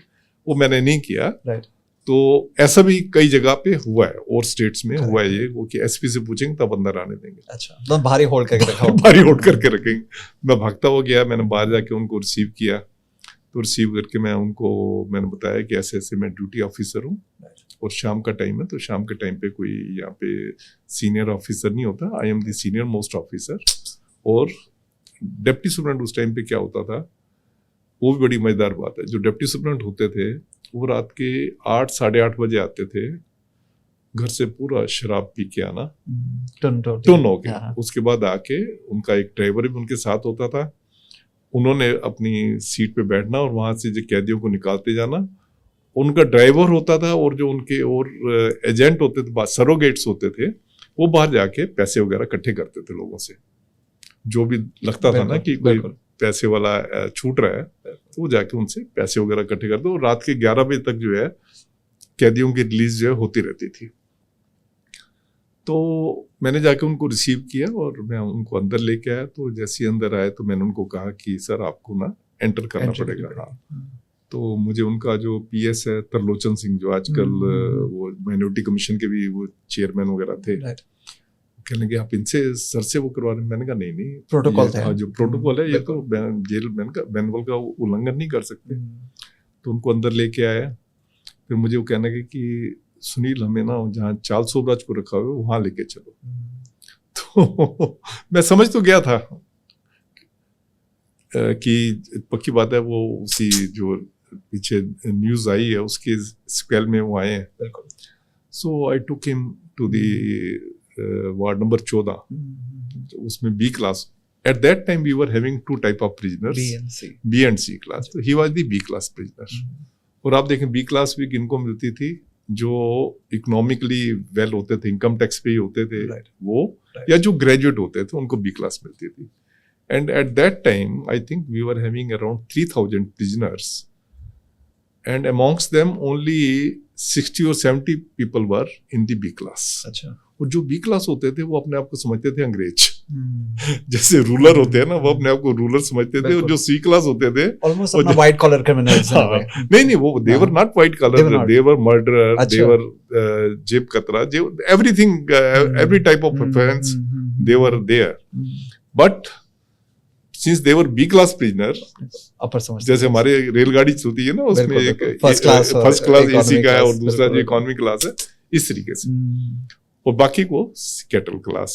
Speaker 2: वो मैंने नहीं किया।
Speaker 1: राइट।
Speaker 2: तो ऐसा भी कई जगह पे हुआ है और स्टेट्स में हुआ है ये, वो कि SP से पूछेंगे तब अंदर आने देंगे।
Speaker 1: अच्छा, तो भारी होल्ड करके रखा
Speaker 2: भारी होल्ड करके रखेंगे। मैं भागता हुआ गया, मैंने बाहर जाके उनको रिसीव किया। तो रिसीव करके मैंने बताया कि ऐसे ऐसे मैं ड्यूटी ऑफिसर हूँ और शाम का टाइम है, तो शाम के टाइम पे कोई यहाँ पे सीनियर ऑफिसर नहीं होता, I am the senior most officer. और डिप्टी सुपरिटेंडेंट उस टाइम पे क्या होता था, वो भी बड़ी मजेदार बात है। जो डिप्टी सुपरिटेंडेंट होते थे वो रात के 8 साढ़े 8 बजे आते थे, घर से पूरा शराब पी के आना, टुन हो के। उसके बाद आके उनका एक ड्राइवर भी उनके साथ होता था, उन्होंने अपनी सीट पे बैठना और वहां से जो कैदियों को निकालते जाना। उनका ड्राइवर होता था और जो उनके और एजेंट होते थे, सरोगेट्स होते थे, वो बाहर जाके पैसे वगैरह इकट्ठे करते थे लोगों से। जो भी लगता था ना कि कोई पैसे वाला छूट रहा है, तो वो जाके उनसे पैसे वगैरह इकट्ठे करते। और रात के 11 बजे तक जो है कैदियों की रिलीज जो है होती रहती थी। तो मैंने जाके उनको रिसीव किया और मैं उनको अंदर लेके आया। तो जैसे ही अंदर आए तो मैंने उनको कहा कि सर आपको ना एंटर करना पड़ेगा। हाँ, तो मुझे उनका जो PS है तरलोचन सिंह, जो आजकल वो माइनॉरिटी कमीशन के भी वो चेयरमैन वगैरह थे, कहने लगे आप इनसे सर से वो करवा रहे हैं। मैंने कहा नहीं
Speaker 1: प्रोटोकॉल था,
Speaker 2: जो प्रोटोकॉल है ये तो जेल मैनुअल का उल्लंघन नहीं कर सकते। तो उनको अंदर लेके आया। फिर मुझे वो कहने लगे कि सुनील हमें ना जहाँ चार्ल्स सोबराज को रखा हुआ है वहां लेके चलो। तो मैं समझ तो गया था कि पक्की बात है, वो उसी जो पीछे न्यूज आई है उसके स्क्वेल में वो आए हैं। So I took him to the ward number 14, उसमें B class. At that time we were having 2 type of prisoners, B and C class. तो he was the B class prisoner. और आप देखें B क्लास भी किनको मिलती थी, जो इकोनॉमिकली वेल होते थे, इनकम टैक्स पे ही होते थे वो, या जो ग्रेजुएट होते थे उनको B क्लास मिलती थी। And at that time I think we were having around 3000 prisoners, and amongst them only 60 or 70 people were in the B class.
Speaker 1: अच्छा।
Speaker 2: और जो B क्लास होते थे वो अपने आप को समझते थे अंग्रेज। जैसे रूलर होते हैं ना, वो अपने आप को रूलर समझते थे। और जो C क्लास होते थे
Speaker 1: ऑलमोस्ट अपना व्हाइट कॉलर क्रिमिनल्स।
Speaker 2: नहीं वो they were not white collar, they were murderer, they were जेब कतरा, everything, every type of offense they were there. But since they were B class prisoner,
Speaker 1: upper समझ,
Speaker 2: जैसे हमारे रेलगाड़ी चलती है ना, उसमें
Speaker 1: बिल्कुल,
Speaker 2: एक
Speaker 1: बिल्कुल। फर्स्ट क्लास
Speaker 2: एसी का है और दूसरा जो
Speaker 1: बिल्कुल।
Speaker 2: इकोनॉमी क्लास है, इस तरीके से। और बाकी को कैटल क्लास,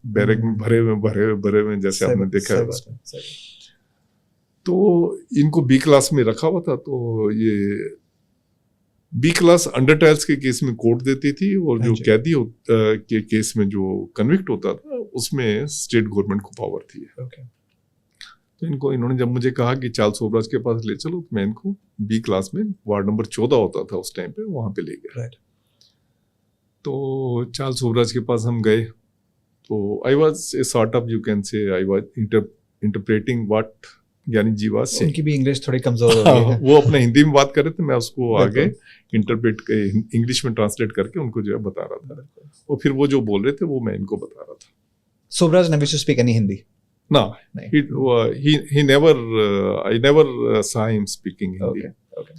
Speaker 2: बैरक में भरे में जैसे आपने देखा है उसको। तो इनको बी क्लास में रखा हुआ था। तो ये बी क्लास अंडर ट्रायल्स के केस में कोर्ट देती थी, और जो कैदी के केस में जो कन्विक्ट होता था उसमें स्टेट गवर्नमेंट को पावर थी। तो इन्होंने जब मुझे कहा कि चार्ल्स सोबराज के पास ले चलो, तो मैं इनको बी क्लास में वार्ड नंबर 14 होता था उस टाइम पे, वहां पे ले गया। तो चार्ल्स सोबराज के पास हम गए, तो I was a sort of, you can say, I was interpreting what ज्ञानी जी वाज सेइंग।
Speaker 1: उनकी भी इंग्लिश थोड़ी कमजोर हो गई है।
Speaker 2: वो अपने हिंदी में बात कर रहे थे, मैं उसको आगे इंटरप्रेट इंग्लिश में ट्रांसलेट करके उनको जो है बता रहा था, और फिर वो जो बोल रहे थे वो मैं इनको बता रहा था।
Speaker 1: Sobhraj never used to speak any Hindi?
Speaker 2: No, he never, I never saw him speaking Hindi.
Speaker 1: Okay.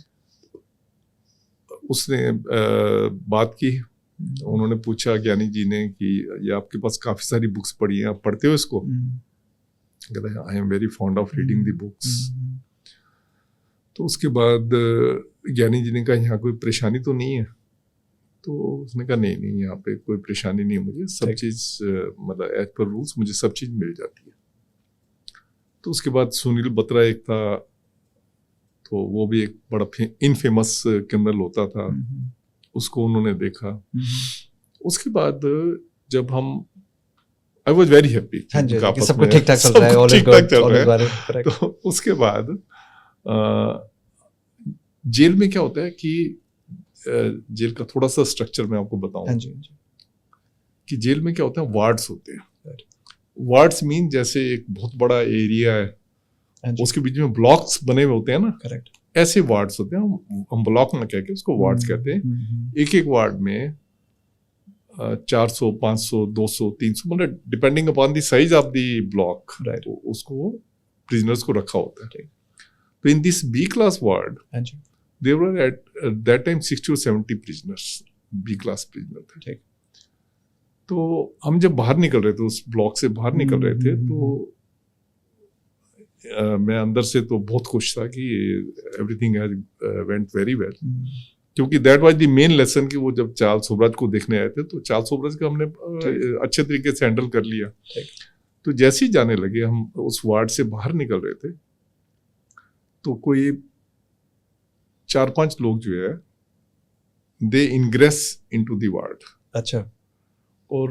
Speaker 2: उसने बात की, उन्होंने पूछा ज्ञानी जी ने कि ये आपके पास काफी सारी बुक्स पढ़ी हैं, आप पढ़ते हो इसको? कहता है I am very fond of reading the books. तो उसके बाद ज्ञानी जी ने कहा यहाँ कोई परेशानी तो नहीं है? तो उसने कहा नहीं, यहाँ पे कोई परेशानी नहीं है, मुझे सब चीज़ मतलब एज पर रूल्स मुझे सब चीज़ मिल जाती है। तो उसके बाद सुनील बत्रा एक था, तो वो भी एक बड़ा इनफेमस क्रिमिनल होता था, उसको उन्होंने देखा। उसके बाद जब हम, आई वॉज वेरी हैप्पी,
Speaker 1: सब कुछ ठीक ठाक चल रहा है।
Speaker 2: तो उसके बाद जेल में क्या होता है कि जेल का थोड़ा सा स्ट्रक्चर मैं आपको बताऊं कि जेल में क्या होता है, वार्ड्स होते हैं। वार्ड्स मीन जैसे एक बहुत बड़ा एरिया है, उसके बीच में ब्लॉक्स बने हुए होते हैं ना,
Speaker 1: करेक्ट,
Speaker 2: ऐसे वार्ड्स होते हैं। हम ब्लॉक ना कह के उसको वार्ड्स कहते हैं। एक एक वार्ड में 400, 500, 200, 300, मतलब depending upon the size of the block, उसको प्रिजनर्स को रखा होता है। तो in this B class ward there were at that time 60 or 70 prisoners, B class prisoner थे। तो हम जब बाहर निकल रहे थे, उस ब्लॉक से बाहर निकल रहे थे, तो मैं अंदर से तो बहुत खुश था कि everything has went very well, क्योंकि that was the main lesson कि वो जब चार्ल्स सोबराज को देखने आए थे, तो चार्ल्स सोबराज का हमने अच्छे तरीके से हैंडल कर लिया। तो जैसे ही जाने लगे, हम उस वार्ड से बाहर निकल रहे थे, तो कोई 4-5 लोग जो है दे इनग्रेस इनटू द वार्ड।
Speaker 1: अच्छा।
Speaker 2: और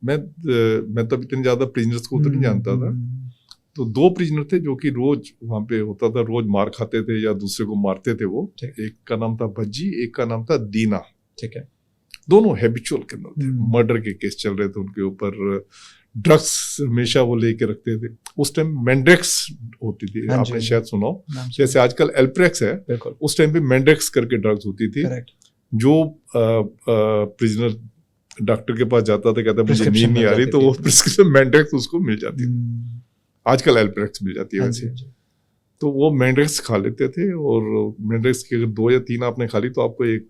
Speaker 2: मैं तब इतने ज्यादा प्रिजनर्स को तो नहीं जानता था। तो 2 प्रिजनर थे जो कि रोज वहां पे होता था, रोज मार खाते थे या दूसरे को मारते थे वो। एक का नाम था भज्जी, एक का नाम था दीना। ठीक है। दोनों हैबिचुअल क्रिमिनल थे, मर्डर के केस चल रहे थे उनके ऊपर, ड्रग्स हमेशा वो लेके रखते थे। उस टाइम मैंड्रेक्स होती थी, आपने शायद सुना हो, जैसे आजकल एल्प्रेक्स है, उस टाइम पे मैंड्रेक्स करके ड्रग्स होती थी। जो प्रिजनर डॉक्टर के पास जाता था, कहता मुझे नींद नहीं आ रही, तो वो प्रिस्क्रिप्शन मैंड्रेक्स उसको मिल जाती थी। आजकल एल्प्रेक्स मिल जाती है वैसे। तो वो मैंड्रेक्स खा लेते थे, और मैंड्रेक्स की अगर 2 या 3 आपने खा ली तो आपको एक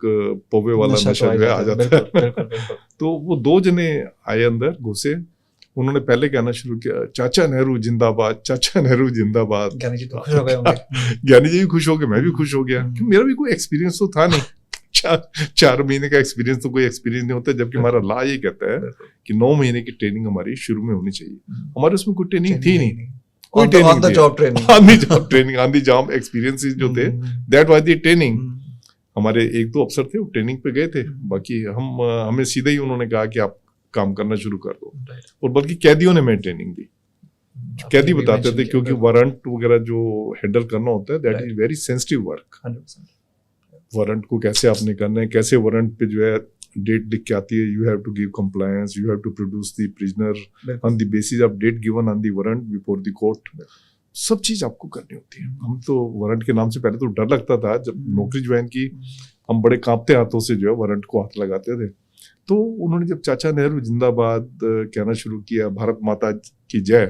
Speaker 2: पौवे वाला नशा जो है आ जाता है। तो वो 2 जने आए अंदर, घुसे, उन्होंने पहले कहना शुरू किया, चाचा नेहरू जिंदाबाद, चाचा नेहरू जिंदाबाद।
Speaker 1: ज्ञानी जी तो खुश हो गए होंगे।
Speaker 2: ज्ञानी जी भी खुश हो गए, मैं भी खुश हो गया, क्योंकि मेरा भी कोई एक्सपीरियंस तो था नहीं। 4 महीने का एक्सपीरियंस तो कोई एक्सपीरियंस नहीं होता, जबकि हमारा लॉ ये कहता है कि 9 महीने की ट्रेनिंग हमारी शुरू में होनी चाहिए। हमारे उसमें कोई ट्रेनिंग थी नहीं, कोई training, on the job training, on the job experiences जो थे, दैट वाज द ट्रेनिंग। हमारे 1-2 अफसर थे, वो ट्रेनिंग पे गए थे, बाकी हमें सीधे ही उन्होंने कहा कि आप काम करना शुरू कर दो। और बल्कि कैदियों ने मैं ट्रेनिंग दी, कैदी बताते थे, क्योंकि वारंट वगैरह जो हैंडल करना होता है, that is very sensitive work. Warrant को कैसे आपने करना है, कैसे वारंट पे जो है डेट लिख के आती है, you have to give compliance, you have to produce the prisoner on the basis of date given on the warrant before the court. सब चीज आपको करनी होती है। हम तो वारंट के नाम से पहले तो डर लगता था, जब नौकरी ज्वाइन की हम बड़े कांपते हाथों से जो है वारंट को हाथ लगाते थे। तो उन्होंने जब चाचा नेहरू जिंदाबाद कहना शुरू किया, भारत माता की जय,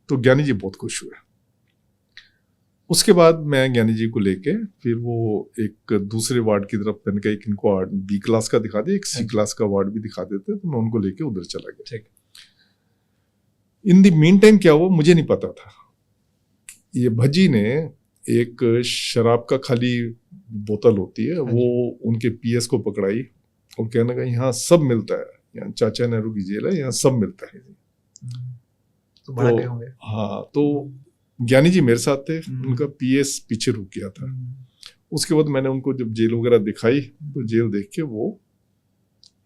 Speaker 2: तो ज्ञानी जी बहुत खुश हुए। उसके बाद मैं ज्ञानी जी को लेके फिर वो एक दूसरे वार्ड की तरफ, मैंने कहा इनको वार्ड बी क्लास का दिखा दे, एक सी क्लास का वार्ड भी दिखा देते, तो मैं उनको लेके उधर चला गया। इन द मीन टाइम क्या हुआ मुझे नहीं पता था, ये भज्जी ने एक शराब का खाली बोतल होती है वो उनके पीएस को पकड़ाई और कहने लगा यहाँ सब मिलता है, यहाँ चाचा नेहरू की जेल है, यहाँ सब मिलता है।
Speaker 1: तो भाग गए होंगे।
Speaker 2: हाँ, तो ज्ञानी जी मेरे साथ थे, उनका पीएस पीछे रुक गया था। उसके बाद मैंने उनको जब जेल वगैरह दिखाई तो जेल देख के वो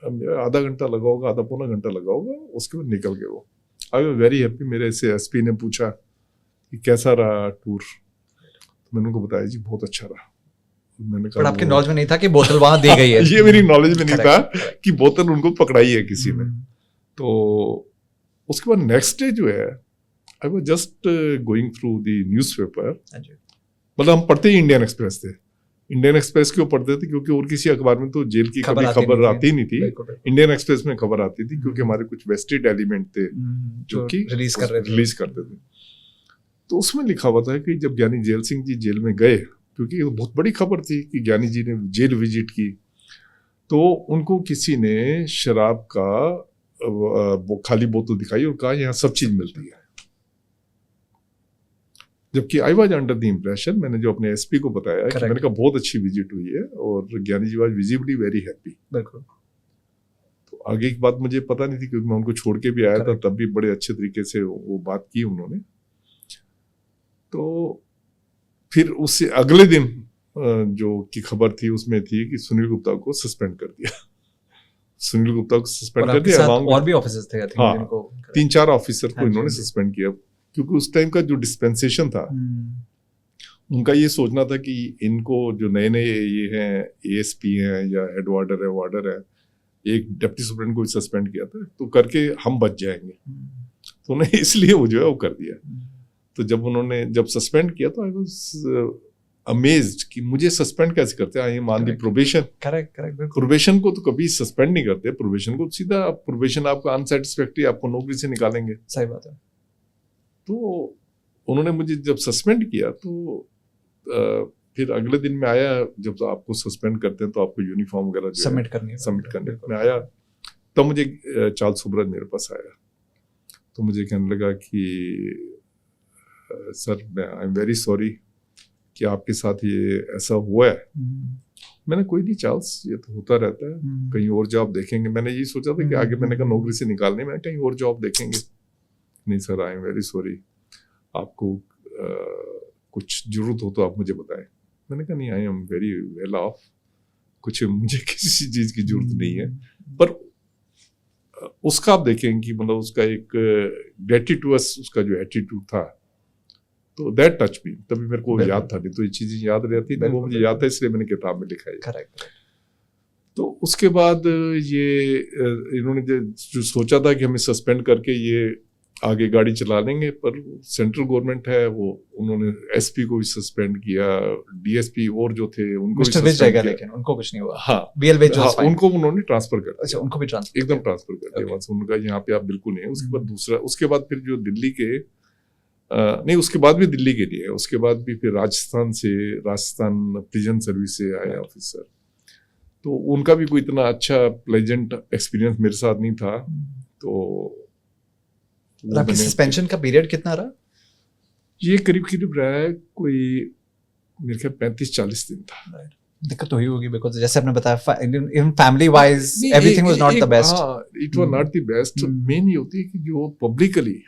Speaker 2: आधा घंटा लगा होगा, आधा पौना घंटा लगा होगा, उसके बाद निकल गए वो। I was very happy. मेरे से एसपी ने पूछा कि कैसा रहा टूर, तो मैंने उनको बताया जी बहुत अच्छा रहा। मैंने कहा
Speaker 1: पर आपके नॉलेज में नहीं था कि बोतल वहां दी गई है।
Speaker 2: ये मेरी नॉलेज में नहीं था कि बोतल उनको पकड़ाई है किसी ने। तो उसके बाद नेक्स्ट डे जो है I was just going through the newspaper, मतलब हम पढ़ते ही इंडियन एक्सप्रेस थे। इंडियन एक्सप्रेस क्यों पढ़ते थे? क्योंकि और किसी अखबार में तो जेल की कभी खबर आती नहीं थी, इंडियन एक्सप्रेस में खबर आती थी क्योंकि हमारे कुछ वेस्टेड एलिमेंट थे जो कि रिलीज करते थे। तो उसमें लिखा हुआ था कि जब ज्ञानी जैल सिंह जी जेल में गए, क्योंकि ये बहुत बड़ी खबर थी कि ज्ञानी जी ने जेल विजिट की, तो उनको किसी ने शराब का खाली बोतल दिखाई और कहा यहाँ सब चीज मिलती है। जबकि I was under the impression, मैंने जो अपने एसपी को बताया कि मैंने कहा बहुत अच्छी विजिट हुई है और ज्ञानी जी वाज विजिबली वेरी हैप्पी।
Speaker 1: बिल्कुल।
Speaker 2: तो आगे की बात मुझे पता नहीं थी क्योंकि मैं उनको छोड़ के भी आया था, तब भी बड़े अच्छे तरीके से वो बात की उन्होंने। तो फिर उससे अगले दिन जो की खबर थी उसमें थी कि सुनील गुप्ता को सस्पेंड कर दिया। सुनील गुप्ता को सस्पेंड कर दिया,
Speaker 1: और भी ऑफिसर्स थे
Speaker 2: हाँ, 3-4 ऑफिसर को इन्होंने सस्पेंड किया। क्योंकि उस टाइम का जो डिस्पेंसेशन था उनका ये सोचना था कि इनको जो नए नए ये हैं एएसपी हैं या हेड वार्डर है वार्डर है, एक डिप्टी सुप्रिंटेंडेंट को सस्पेंड किया था तो करके हम बच जाएंगे, तो उन्हें इसलिए वो जो है वो कर दिया। तो जब उन्होंने जब सस्पेंड किया तो आई वाज अमेज्ड कि मुझे सस्पेंड कैसे करते हैं। I am on the probation.
Speaker 1: Correct.
Speaker 2: Probation को तो कभी सस्पेंड नहीं करते, प्रोबेशन को सीधा प्रोबेशन आपका अनसेटिस्फैक्ट्री, आपको नौकरी से निकालेंगे।
Speaker 1: सही बात है।
Speaker 2: तो उन्होंने मुझे जब सस्पेंड किया तो फिर अगले दिन में आया, जब आपको सस्पेंड करते हैं तो आपको यूनिफॉर्म वगैरह सबमिट करने में आया, तब मुझे चार्ल्स सुब्रज मेरे पास आया। तो मुझे कहने लगा कि sir I am very sorry कि आपके साथ ये ऐसा हुआ है। मैंने कोई नहीं चार्ल्स, ये तो होता रहता है, कहीं और जॉब देखेंगे। मैंने यही सोचा था कि आगे मैंने कहा नौकरी से निकालने में कहीं और जॉब देखेंगे। नहीं sir I am very sorry, आपको कुछ जरूरत हो तो आप मुझे बताएं। मैंने कहा नहीं I am very well of, कुछ मुझे किसी चीज की जरूरत नहीं है। पर उसका आप देखें कि मतलब उसका एक ग्रेटिट्यूअस उसका जो एटीट्यूड था, तो दैट टच मी। तभी मेरे को याद था, नहीं तो ये चीजें याद रहती नहीं, वो मुझे याद था इसलिए मैंने किताब में लिखा है।
Speaker 1: करेक्ट।
Speaker 2: तो उसके बाद ये इन्होंने जो सोचा था कि हमें सस्पेंड करके ये आगे गाड़ी चला लेंगे, पर सेंट्रल गवर्नमेंट है वो, उन्होंने एसपी को भी सस्पेंड किया, डीएसपी और जो थे उनको भी सस्पेंड किया, लेकिन
Speaker 1: उनको कुछ नहीं हुआ।
Speaker 2: हाँ,
Speaker 1: बीएल विज वाज फाइन,
Speaker 2: उनको उन्होंने ट्रांसफर कर दिया।
Speaker 1: अच्छा, उनको भी ट्रांसफर
Speaker 2: एकदम ट्रांसफर कर दिया। बस उनका यहाँ पे आप बिल्कुल नहीं है। उसके बाद दूसरा, उसके बाद फिर जो दिल्ली के नहीं, उसके बाद भी दिल्ली के लिए, उसके बाद भी फिर राजस्थान प्रिजन सर्विस से आए ऑफिसर। तो उनका भी कोई इतना अच्छा प्लेजेंट एक्सपीरियंस मेरे साथ नहीं था। तो
Speaker 1: आपकी सस्पेंशन का पीरियड कितना रहा?
Speaker 2: ये करीब रहा है कोई मेरे ख्याल 35-40 दिन था।
Speaker 1: दिक्कत तो हुई होगी, बिकॉज़ जैसे आपने बताया even family wise everything was not the best.
Speaker 2: It was not the best. Main ये होती है कि जो पब्लिकली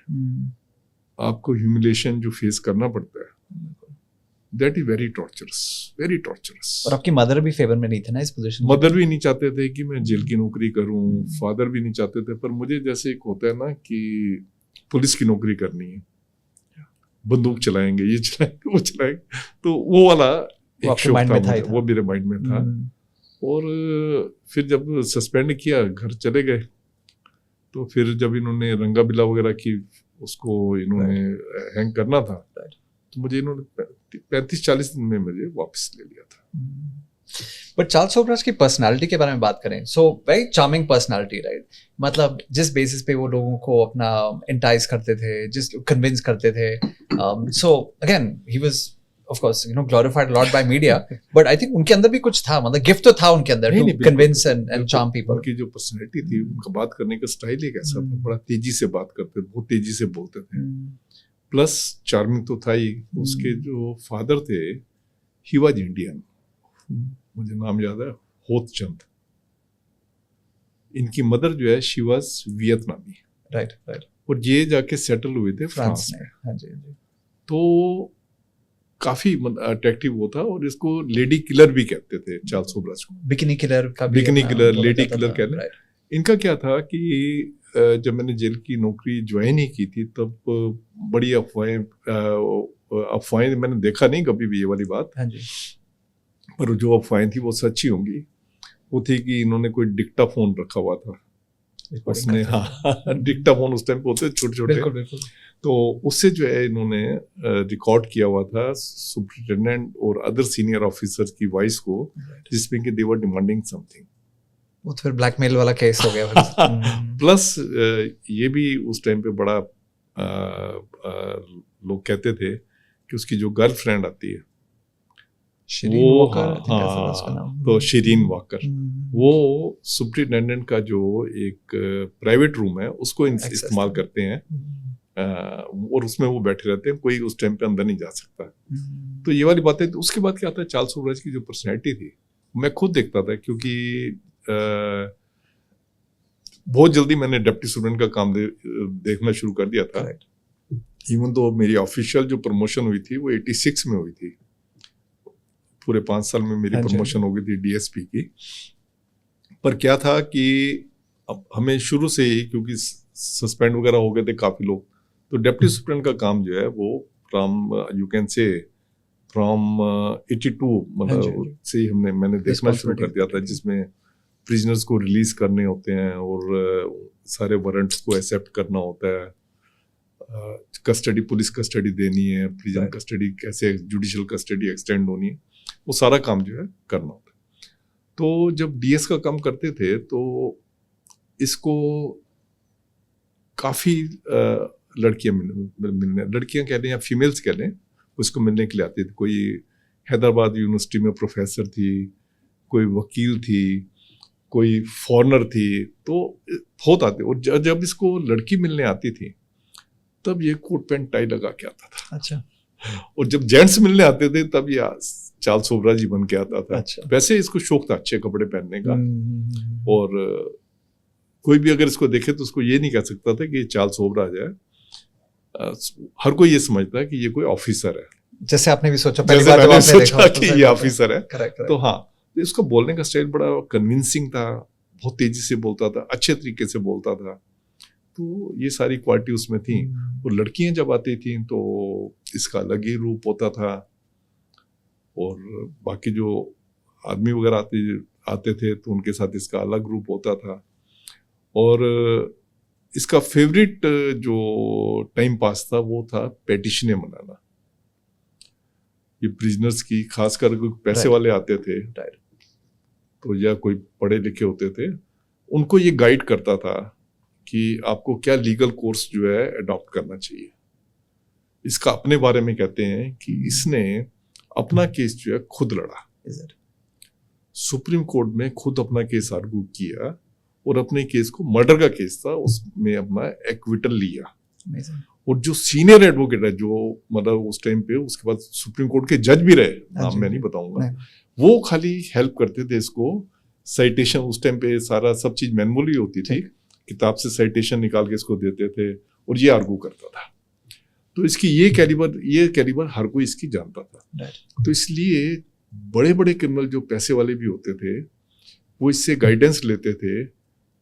Speaker 2: आपको ह्यूमिलेशन जो फेस करना पड़ता है, दैट इज वेरी टॉर्चरस।
Speaker 1: और आपकी मदर भी फेवर में नहीं थे ना इस पोजीशन?
Speaker 2: मदर भी नहीं चाहते थे कि मैं जेल की नौकरी करूं, फादर भी नहीं चाहते थे, पर मुझे जैसे एक होता है ना कि पुलिस की नौकरी करनी है, बंदूक चलाएंगे, ये चलाएंगे, वो चलाएंगे, तो वो वाला एक शौक था, वो मेरे माइंड में था। और फिर जब सस्पेंड किया, घर चले गए, तो फिर जब इन्होंने रंगा बिला वगैरह की, उसको इन्होंने हैंग करना था, तो मुझे इन्होंने 35-40 दिन में मुझे वापस ले लिया था।
Speaker 1: बट चार्ल्स सोबराज की पर्सनालिटी के बारे में बात करें, so very charming personality, right? मतलब जिस बेसिस पे वो लोगों को अपना एंटाइज करते थे, जिस कन्विंस करते थे, so again he was of course you know glorified a lot by media, but I think उनके अंदर भी कुछ था, मतलब गिफ्ट तो था उनके अंदर
Speaker 2: नहीं,
Speaker 1: to
Speaker 2: नहीं, बिल्कुल,
Speaker 1: convince and charm people.
Speaker 2: उनकी जो पर्सनैलिटी थी, उनका बात करने का स्टाइल एक ऐसा था, बड़ा तेजी से बात करते थे, बहुत तेजी से बोलते थे, प्लस चार्मिंग तो था ही। उसके जो फादर थे, ही वाज इंडियन, मुझे नाम याद है, होत चंद। इनकी मदर जो है, शी वाज वियतनामी,
Speaker 1: राइट,
Speaker 2: और ये जाके सेटल हुए थे फ्रांस में।
Speaker 1: हाँ जी,
Speaker 2: तो काफी अट्रैक्टिव वो था, और इसको लेडी किलर भी कहते थे, चार्ल्स सोबराज को।
Speaker 1: बिकिनी किलर का भी
Speaker 2: बिकिनी
Speaker 1: अपना
Speaker 2: किलर,
Speaker 1: बोला
Speaker 2: लेडी
Speaker 1: जाता
Speaker 2: किलर
Speaker 1: था,
Speaker 2: कह लें।
Speaker 1: right.
Speaker 2: इनका क्या था कि जब मैंने जेल की नौकरी ज्वाइन ही की थी, तब बड़ी अफवाहें मैंने देखा नहीं कभी भी ये वाली बात,
Speaker 1: हाँ जी,
Speaker 2: पर जो अफवाहें थी वो सच्ची होंगी। वो थी कि इन्होंने कोई डिक्टाफोन रखा हुआ था उसने, हाँ, डिक्टाफोन उस टाइम पे होते छोटे छोटे,
Speaker 1: बिल्कुल।
Speaker 2: तो उससे जो है इन्होंने रिकॉर्ड किया हुआ था सुपरिटेंडेंट और अदर सीनियर ऑफिसर्स की वॉइस को, जिसमें कि दे वर डिमांडिंग समथिंग।
Speaker 1: वो तो फिर ब्लैकमेल वाला केस हो गया फिर।
Speaker 2: प्लस ये भी उस टाइम पे बड़ा लोग कहते थे कि उसकी जो गर्लफ्रेंड आती है,
Speaker 1: शिरीन वॉकर, I think ऐसा था उसका नाम।
Speaker 2: तो शिरीन वॉकर, वो सुपरिटेंडेंट का जो एक प्राइवेट रूम है उसको इस्तेमाल करते हैं, और उसमें वो बैठे रहते हैं, कोई उस टाइम पे अंदर नहीं जा सकता। तो ये वाली बातें। तो उसके बाद क्या आता है, चार्ल्स सोबराज की जो पर्सनैलिटी थी, मैं खुद देखता था, क्योंकि बहुत जल्दी मैंने डिप्टी सुपरिटेंडेंट का काम देखना शुरू कर दिया था। इवन तो मेरी ऑफिशियल जो प्रमोशन हुई थी वो 86 में हुई थी, पूरे 5 साल में मेरी प्रमोशन हो गई थी डीएसपी की। पर क्या था कि अब हमें शुरू से ही, क्योंकि सस्पेंड वगैरह हो गए थे काफी लोग, तो डिप्टी सुपरिटेंडेंट का काम जो है वो यू कैन से फ्रॉम 82 मतलब से ही मैंने देखना शुरू कर दिया था, जिसमें प्रिजनर्स को रिलीज करने होते हैं और सारे वारंट्स को एक्सेप्ट करना होता है, कस्टडी, पुलिस कस्टडी देनी है, प्रिजन कस्टडी कैसे, जुडिशियल कस्टडी एक्सटेंड होनी है, वो सारा काम जो है करना होता है। तो जब डीएस का काम करते थे तो इसको काफ़ी लड़कियां मिलने, लड़कियां कह लें या फीमेल्स कह लें, उसको मिलने के लिए आती थी। कोई हैदराबाद यूनिवर्सिटी में प्रोफेसर थी, कोई वकील थी, कोई फॉरेनर थी, तो बहुत आते। और जब इसको लड़की मिलने आती थी तब ये कोट पैंट टाई लगा के आता था।
Speaker 1: अच्छा।
Speaker 2: और जब जेंट्स मिलने आते थे तब ये चार्ल्स सोबराज जी बन के आता था।
Speaker 1: अच्छा।
Speaker 2: वैसे इसको शौक था अच्छे कपड़े पहनने का, और कोई भी अगर इसको देखे तो उसको ये नहीं कह सकता था कि ये चार्ल्स सोबराज है। हर कोई ये समझता है कि ये कोई ऑफिसर है,
Speaker 1: जैसे आपने भी सोचा
Speaker 2: पहली बार जब आपने देखा कि ये ऑफिसर है।
Speaker 1: करेक्ट।
Speaker 2: तो हाँ, इसका बोलने का स्टाइल बड़ा कन्विंसिंग था, बहुत तेजी से बोलता था, अच्छे तरीके से बोलता था, तो ये सारी क्वालिटी उसमें थी। और लड़कियां जब आती थी तो इसका अलग ही रूप होता था, और बाकी जो आदमी वगैरह आते थे तो उनके साथ इसका अलग रूप होता था। और इसका फेवरेट जो टाइम पास था वो था पेटिशनें मनाना। ये प्रिजनर्स की, खासकर पैसे वाले आते थे तो, या कोई पढ़े लिखे होते थे, उनको ये गाइड करता था कि आपको क्या लीगल कोर्स जो है अडॉप्ट करना चाहिए। इसका अपने बारे में कहते हैं कि इसने अपना केस जो है खुद लड़ा, सुप्रीम कोर्ट में खुद अपना केस आर्गू किया, और अपने केस को, मर्डर का केस था, उसमें अपना एक्विटल लिया। और जो सीनियर एडवोकेट है, जो मतलब उस टाइम पे उसके बाद सुप्रीम कोर्ट के जज भी रहे, नाम मैं नहीं बताऊंगा, वो खाली हेल्प करते थे इसको। साइटेशन उस टाइम पे सारा सब चीज मैनुअली होती थी, किताब से साइटेशन निकाल के इसको देते थे और ये आर्गू करता था। तो इसकी ये कैलिबर हर कोई इसकी जानता था। तो इसलिए बड़े बड़े क्रिमिनल जो पैसे वाले भी होते थे वो इससे गाइडेंस लेते थे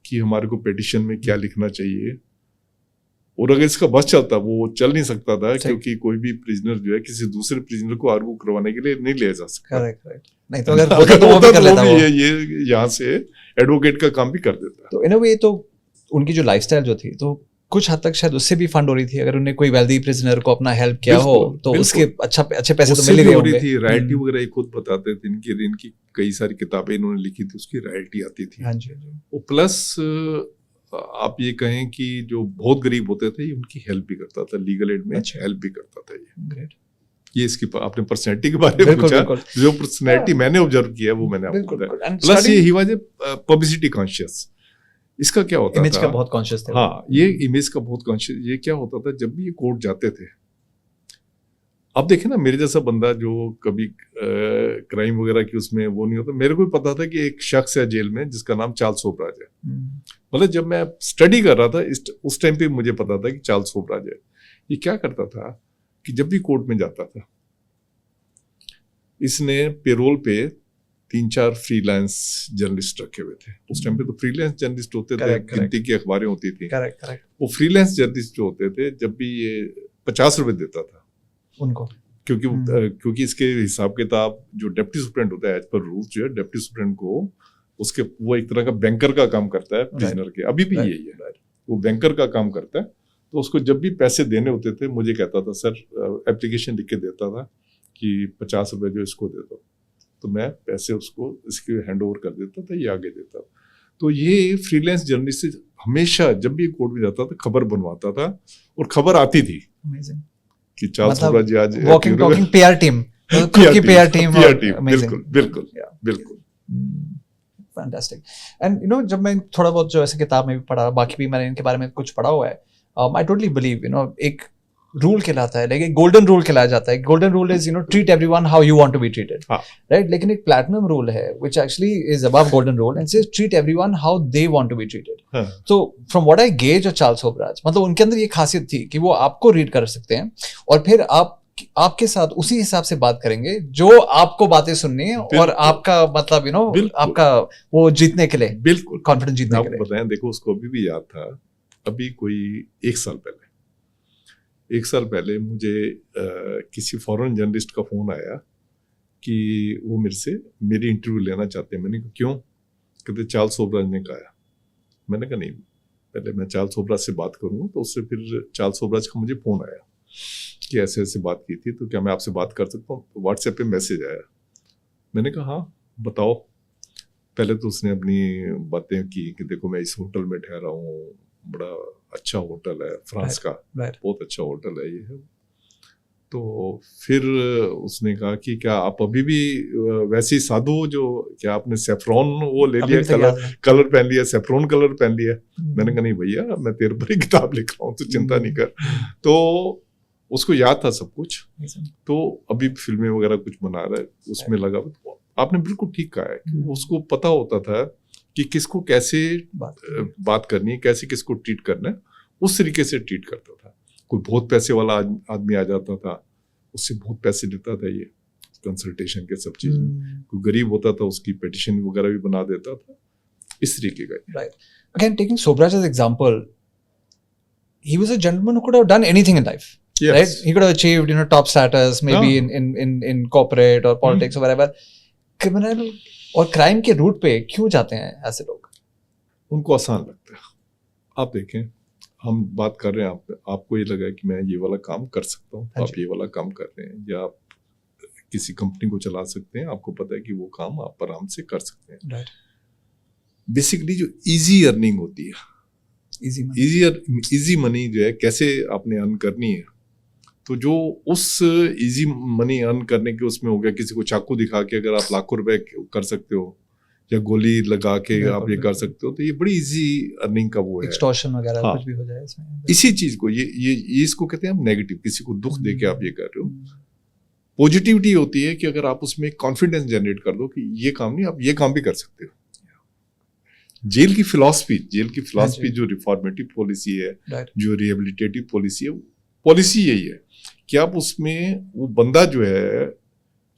Speaker 2: कि हमारे को पिटीशन में क्या लिखना चाहिए। और अगर इसका बस चलता, वो चल नहीं सकता था, क्योंकि कोई भी प्रिजनर जो है किसी दूसरे प्रिजनर को आर्गू करवाने के लिए नहीं लिया जा सकता।
Speaker 1: नहीं तो अगर होता तो वो भी कर लेता,
Speaker 2: ये यहाँ से एडवोकेट का काम भी कर देता।
Speaker 1: तो इन अ वे तो उनकी जो लाइफस्टाइल जो थी, तो कुछ हद तक शायद उससे भी फंड हो रही थी। अगर उन्हें कोई वेल्दी प्रिजनर को अपना हेल्प किया हो तो उसके अच्छे पैसे तो मिल ही रहे होंगे।
Speaker 2: थी रॉयल्टी वगैरह खुद बताते थे, इनकी कई सारी किताबें इन्होंने लिखी थी, उसकी रॉयल्टी आती थी।
Speaker 1: हाँ जी।
Speaker 2: और प्लस आप ये कहें कि जो बहुत गरीब होते थे उनकी हेल्प भी करता था, लीगल एड में हेल्प भी करता था ये।
Speaker 1: ग्रेट।
Speaker 2: ये इसकी आपने पर्सनैलिटी के बारे में
Speaker 1: बिल्कुल,
Speaker 2: पूछा,
Speaker 1: बिल्कुल।
Speaker 2: जो पर्सनैलिटी मैंने ऑब्जर्व किया वो मैंने आपको
Speaker 1: बिल्कुल,
Speaker 2: बताया।
Speaker 1: बिल्कुल। And
Speaker 2: प्लस ये
Speaker 1: studying-
Speaker 2: he was publicity conscious. इसका क्या होता
Speaker 1: इमेज
Speaker 2: था,
Speaker 1: का बहुत कॉन्शियस थे।
Speaker 2: हाँ, ये इमेज का बहुत कॉन्शियस। ये क्या होता था जब भी ये कोर्ट जाते थे, अब देखे ना मेरे जैसा बंदा जो कभी क्राइम वगैरह की उसमें वो नहीं होता, मेरे को भी पता था कि एक शख्स है जेल में जिसका नाम चार्ल्स सोबराज है। मतलब जब मैं स्टडी कर रहा था उस टाइम पे मुझे पता था कि चार्ल्स सोबराज है। ये क्या करता था कि जब भी कोर्ट में जाता था, इसने पेरोल पे 3-4 फ्रीलांस जर्नलिस्ट रखे हुए थे। उस टाइम पे तो फ्रीलांस जर्नलिस्ट होते थे, गिनती की अखबारें होती थी।
Speaker 1: करेक्ट।
Speaker 2: वो फ्रीलांस जर्नलिस्ट जो होते थे, जब भी ये 50 रुपए देता था
Speaker 1: उनको,
Speaker 2: क्योंकि इसके हिसाब किताब जो डिप्टी सुप्रेंट होता है, एज पर रूल्स जो है डिप्टी सुप्रेंट को उसके वो एक तरह का बैंकर का काम करता है प्रिजनर के, अभी भी यही है, वो बैंकर का काम करता है। तो उसको जब भी पैसे देने होते थे, मुझे कहता था सर, एप्लीकेशन लिख के देता था कि 50 रुपए जो इसको दे दो, तो मैं पैसे उसको इसके हैंड ओवर कर देता था, ये आगे देता। तो ये फ्रीलांस जर्नलिस्ट हमेशा जब भी कोर्ट में जाता था खबर बनवाता था, और खबर आती थी कि चार्ल्स सोबराज जी आज
Speaker 1: walking talking PR team, PR team,
Speaker 2: बिल्कुल
Speaker 1: फैंटास्टिक। एंड जब मैं थोड़ा बहुत जो ऐसे किताब में भी पढ़ा, बाकी भी मैंने इनके बारे में कुछ पढ़ा हुआ है, आई टोटली बिलीव एक रूल कहलाता है, लेकिन गोल्डन रूल कहलाया जाता है। Golden rule is treat everyone how you want to be treated, right? लेकिन एक प्लैटिनम रूल है which actually is above golden rule and says treat everyone how they want to be treated. So from what I gauge of Charles Sobhraj, मतलब उनके अंदर ये खासियत थी कि वो आपको रीड कर सकते हैं और फिर आपके साथ उसी हिसाब से बात करेंगे जो आपको बातें सुननी है, और आपका मतलब आपका वो जीतने के लिए,
Speaker 2: बिल्कुल
Speaker 1: कॉन्फिडेंस जीतने के लिए।
Speaker 2: बताएं, देखो उसको अभी भी याद था, अभी कोई 1 साल पहले मुझे किसी फॉरेन जर्नलिस्ट का फोन आया कि वो मेरे से मेरी इंटरव्यू लेना चाहते हैं। मैंने कहा क्यों? कहते चार्ल्स सोबराज ने कहा। मैंने कहा नहीं, पहले मैं चार्ल्स सोबराज से बात करूंगा। तो उससे फिर चार्ल्स सोबराज का मुझे फोन आया कि ऐसे ऐसे बात की थी, तो क्या मैं आपसे बात कर सकता हूँ? तो व्हाट्सएप पे मैसेज आया। मैंने कहा हाँ बताओ। पहले तो उसने अपनी बातें की कि देखो मैं इस होटल में ठहरा हूँ, बड़ा अच्छा होटल है, फ्रांस का बहुत अच्छा होटल है ये है। तो फिर उसने कहा कि क्या आप अभी भी वैसे ही साधु हो, जो क्या आपने सेफ्रॉन वो ले लिया, कलर पहन लिया, सेफ्रॉन कलर पहन लिया? मैंने कहा नहीं भैया, मैं तेरे पर ही किताब लिख रहा हूँ, तो चिंता नहीं कर। तो उसको याद था सब कुछ, तो अभी फिल्में वगैरह कुछ बना रहा है, उसमें लगा। तो आपने बिल्कुल ठीक कहा है कि उसको पता होता था कि किसको कैसे बात करनी है, कैसे किसको ट्रीट करना है, उस तरीके से ट्रीट करता था। कोई बहुत पैसे वाला आदमी आ जाता था, उससे बहुत पैसे लेता था ये कंसल्टेशन के सब चीज में। कोई गरीब होता था, उसकी पिटीशन वगैरह भी बना देता था, इस तरीके का।
Speaker 1: Right. Again taking Sobhraj as example, he was a gentleman who could have done anything in life. Yes. Right? He could have achieved, top status, maybe in corporate or politics or whatever. Criminal और crime के root पे क्यों जाते हैं ऐसे लोग?
Speaker 2: उनको आसान लगता है। आप देखें, हम बात कर रहे हैं, आपको ये लगा कि मैं ये वाला काम कर सकता हूँ, आप ये वाला काम कर रहे हैं, या आप किसी कंपनी को चला सकते हैं, आपको पता है कि वो काम आप आराम से कर सकते हैं।
Speaker 1: राइट।
Speaker 2: बेसिकली जो इजी अर्निंग होती है, इजी मनी जो है कैसे आपने अर्न करनी है, तो जो उस इजी मनी अर्न करने के उसमें हो गया, किसी को चाकू दिखा के अगर आप लाखों रुपए कर सकते हो, या गोली लगा के आप ये कर सकते हो, तो ये बड़ी इजी अर्निंग का वो है।
Speaker 1: एक्सटॉर्शन वगैरह कुछ भी हो जाए इसमें।
Speaker 2: इसी चीज को ये इसको कहते हैं हम नेगेटिव, किसी को दुख देके आप ये कर रहे हो। पॉजिटिविटी होती है कि अगर आप उसमें कॉन्फिडेंस जनरेट कर दो कि ये काम नहीं, आप ये काम भी कर सकते हो। जेल की फिलॉसफी जो रिफॉर्मेटिव पॉलिसी है, जो रिहेबिलिटेटिव पॉलिसी है, पॉलिसी यही है कि आप उसमें वो बंदा जो है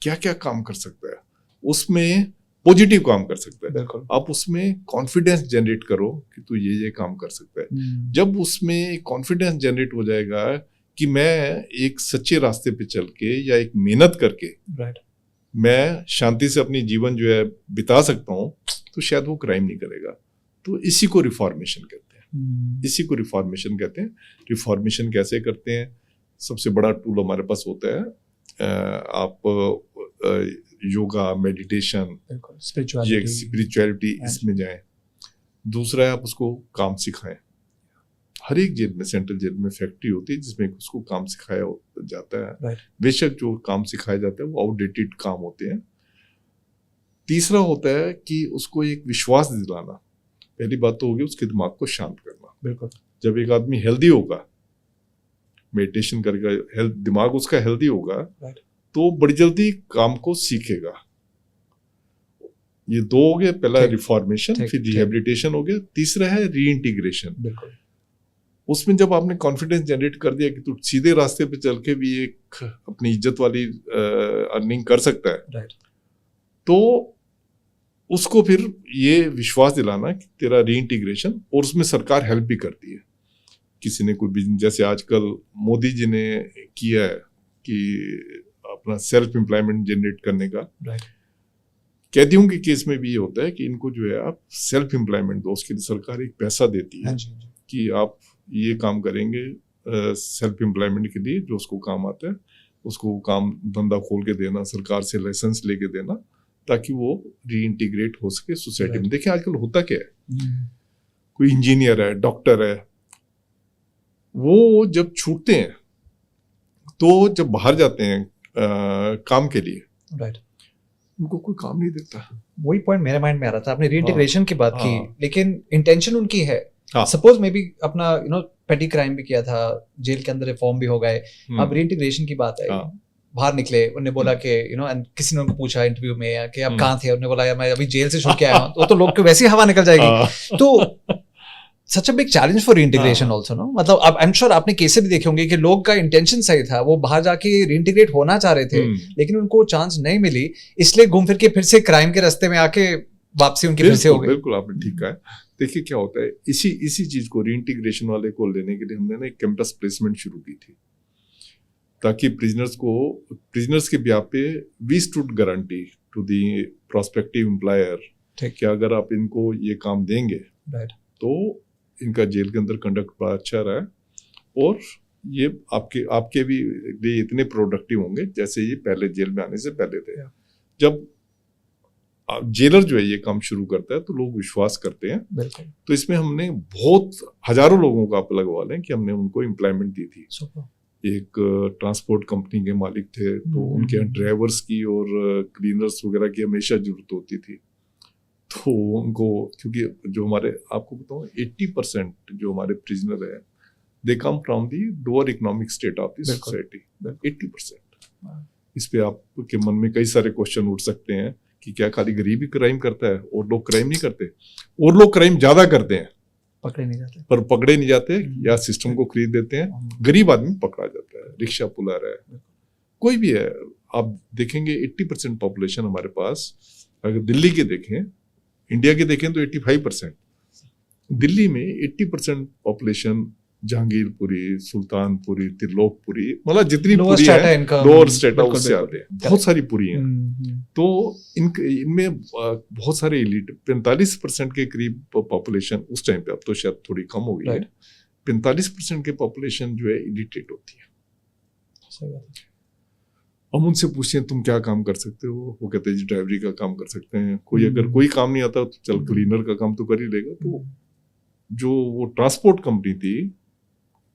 Speaker 2: क्या क्या काम कर सकता है, उसमें पॉजिटिव काम कर सकता है। आप उसमें कॉन्फिडेंस जनरेट करो कि तू ये काम कर सकता है। जब उसमें कॉन्फिडेंस जनरेट हो जाएगा कि मैं एक सच्चे रास्ते पे चल के या एक मेहनत करके मैं शांति से अपनी जीवन जो है बिता सकता हूँ, तो शायद वो क्राइम नहीं करेगा। तो इसी को रिफॉर्मेशन कहते हैं। रिफॉर्मेशन कैसे करते हैं? सबसे बड़ा टूल हमारे पास होता है, आप योगा, मेडिटेशन, स्पिरिचुअलिटी, इसमें जाएं। दूसरा है आप उसको काम सिखाएं, हर एक जेल में, सेंट्रल जेल में फैक्ट्री होती है जिसमें उसको काम सिखाया जाता है।
Speaker 1: Right.
Speaker 2: बेशक जो काम सिखाया जाता है वो आउटडेटेड काम होते हैं। तीसरा होता है कि उसको एक विश्वास दिलाना। पहली बात तो होगी उसके दिमाग को शांत करना।
Speaker 1: बिल्कुल।
Speaker 2: जब एक आदमी हेल्दी होगा, मेडिटेशन करेगा, दिमाग उसका हेल्दी होगा,
Speaker 1: Right.
Speaker 2: तो बड़ी जल्दी काम को सीखेगा। ये दो हो गए, पहला रिफॉर्मेशन, फिर रिहेबिलिटेशन हो गया, तीसरा है रीइंटीग्रेशन।
Speaker 1: बिल्कुल।
Speaker 2: उसमें जब आपने कॉन्फिडेंस जनरेट कर दिया कि तू सीधे रास्ते पे चल के भी एक अपनी इज्जत वाली अर्निंग कर सकता है,
Speaker 1: राइट,
Speaker 2: तो उसको फिर ये विश्वास दिलाना कि तेरा रीइंटीग्रेशन, और उसमें सरकार हेल्प भी करती है। किसी ने कोई बिजनेस, जैसे आजकल मोदी जी ने किया है कि अपना सेल्फ एम्प्लॉयमेंट जनरेट करने का,
Speaker 1: राइट,
Speaker 2: कैदियों के केस में भी ये होता है कि इनको जो है आप सेल्फ एम्प्लॉयमेंट दो, उसके लिए सरकार एक पैसा देती है कि आप ये काम करेंगे सेल्फ एम्प्लॉयमेंट के लिए, जो उसको काम आता है उसको काम धंधा खोल के देना, सरकार से लाइसेंस लेके देना, ताकि वो रीइंटीग्रेट हो सके सोसाइटी में। देखिए आजकल होता क्या है, कोई इंजीनियर है, डॉक्टर है, वो जब छूटते हैं तो जब बाहर जाते हैं काम के लिए,
Speaker 1: राइट,
Speaker 2: उनको कोई काम नहीं देता।
Speaker 1: वही पॉइंट मेरे माइंड में आ रहा था। आपने रीइंटीग्रेशन की बात की, लेकिन इंटेंशन उनकी है।
Speaker 2: हाँ।
Speaker 1: सपोज मे बी अपना पेटी क्राइम भी किया था, जेल के अंदर रिफॉर्म भी हो गए, अब रीइंटीग्रेशन की बात है, बाहर निकले, उन्होंने बोला कि किसी ने उनको पूछा इंटरव्यू में कि आप कहाँ थे, उन्होंने बोला यार मैं अभी जेल से छूट के आया हूँ, तो लोग को वैसी हवा निकल जाएगी। तो such a big challenge for reintegration also, no? मतलब आप, आई एम श्योर आपने केसेस भी देखे होंगे कि लोग का इंटेंशन सही था, वो बाहर जाके रीइंटीग्रेट होना चाह रहे थे, लेकिन उनको चांस नहीं मिली, इसलिए घूम फिर के फिर से क्राइम के रास्ते में आके वापसी उनकी फिर से हो गई।
Speaker 2: बिल्कुल आपने ठीक कहा है। देखिए क्या होता है, इसी चीज को, रीइंटीग्रेशन वाले को लेने के लिए हमने ना एक कैंपस प्लेसमेंट शुरू की थी, ताकि प्रिजनर्स के ब्याह पे we stood guarantee to the prospective employer कि अगर आप इनको ये काम देंगे तो इनका जेल के अंदर कंडक्ट बड़ा अच्छा रहा है, और ये आपके भी लिए इतने प्रोडक्टिव होंगे जैसे ये पहले जेल में आने से पहले थे। जब जेलर जो है ये काम शुरू करता है तो लोग विश्वास करते हैं।
Speaker 1: बिल्कुल।
Speaker 2: तो इसमें हमने बहुत हजारों लोगों को आप लगवा लें कि हमने उनको एम्प्लॉयमेंट दी थी। एक ट्रांसपोर्ट कंपनी के मालिक थे, तो उनके यहाँ ड्राइवर्स की और क्लीनर्स वगैरह की हमेशा जरूरत होती थी, तो उनको, क्योंकि जो हमारे, आपको बताऊं 80% जो हमारे प्रिजनर है they come from the lower economic state of the society, 80%। इस पे आपके मन में कई सारे क्वेश्चन उठ सकते हैं कि क्या खाली गरीब ही क्राइम करता है और लोग क्राइम नहीं करते? और लोग क्राइम ज्यादा करते हैं, पकड़े नहीं जाते या सिस्टम को खरीद देते हैं। गरीब आदमी पकड़ा जाता है, रिक्शा पुला रहा है, कोई भी है। आप देखेंगे 80% पॉपुलेशन हमारे पास, अगर दिल्ली के देखें, इंडिया के देखें तो 85%, दिल्ली में 80% पॉपुलेशन जहांगीरपुरी, सुल्तानपुरी, त्रिलोकपुरी, मतलब जितनी पुरी है लोअर स्टेटा उससे आते हैं, बहुत सारी पुरी हैं। तो इनमें बहुत सारे इलीट, 45% के करीब पॉपुलेशन उस टाइम पे, अब तो शायद थोड़ी कम हो गई है, 45% के पॉपुलेशन जो है इलिटरेट होती है। हम उनसे पूछते हैं तुम क्या काम कर सकते हो, वो कहते हैं जी ड्राइवरी का काम कर सकते हैं। कोई अगर कोई काम नहीं आता तो चल क्लीनर का काम तो कर ही लेगा। तो जो वो ट्रांसपोर्ट कंपनी थी,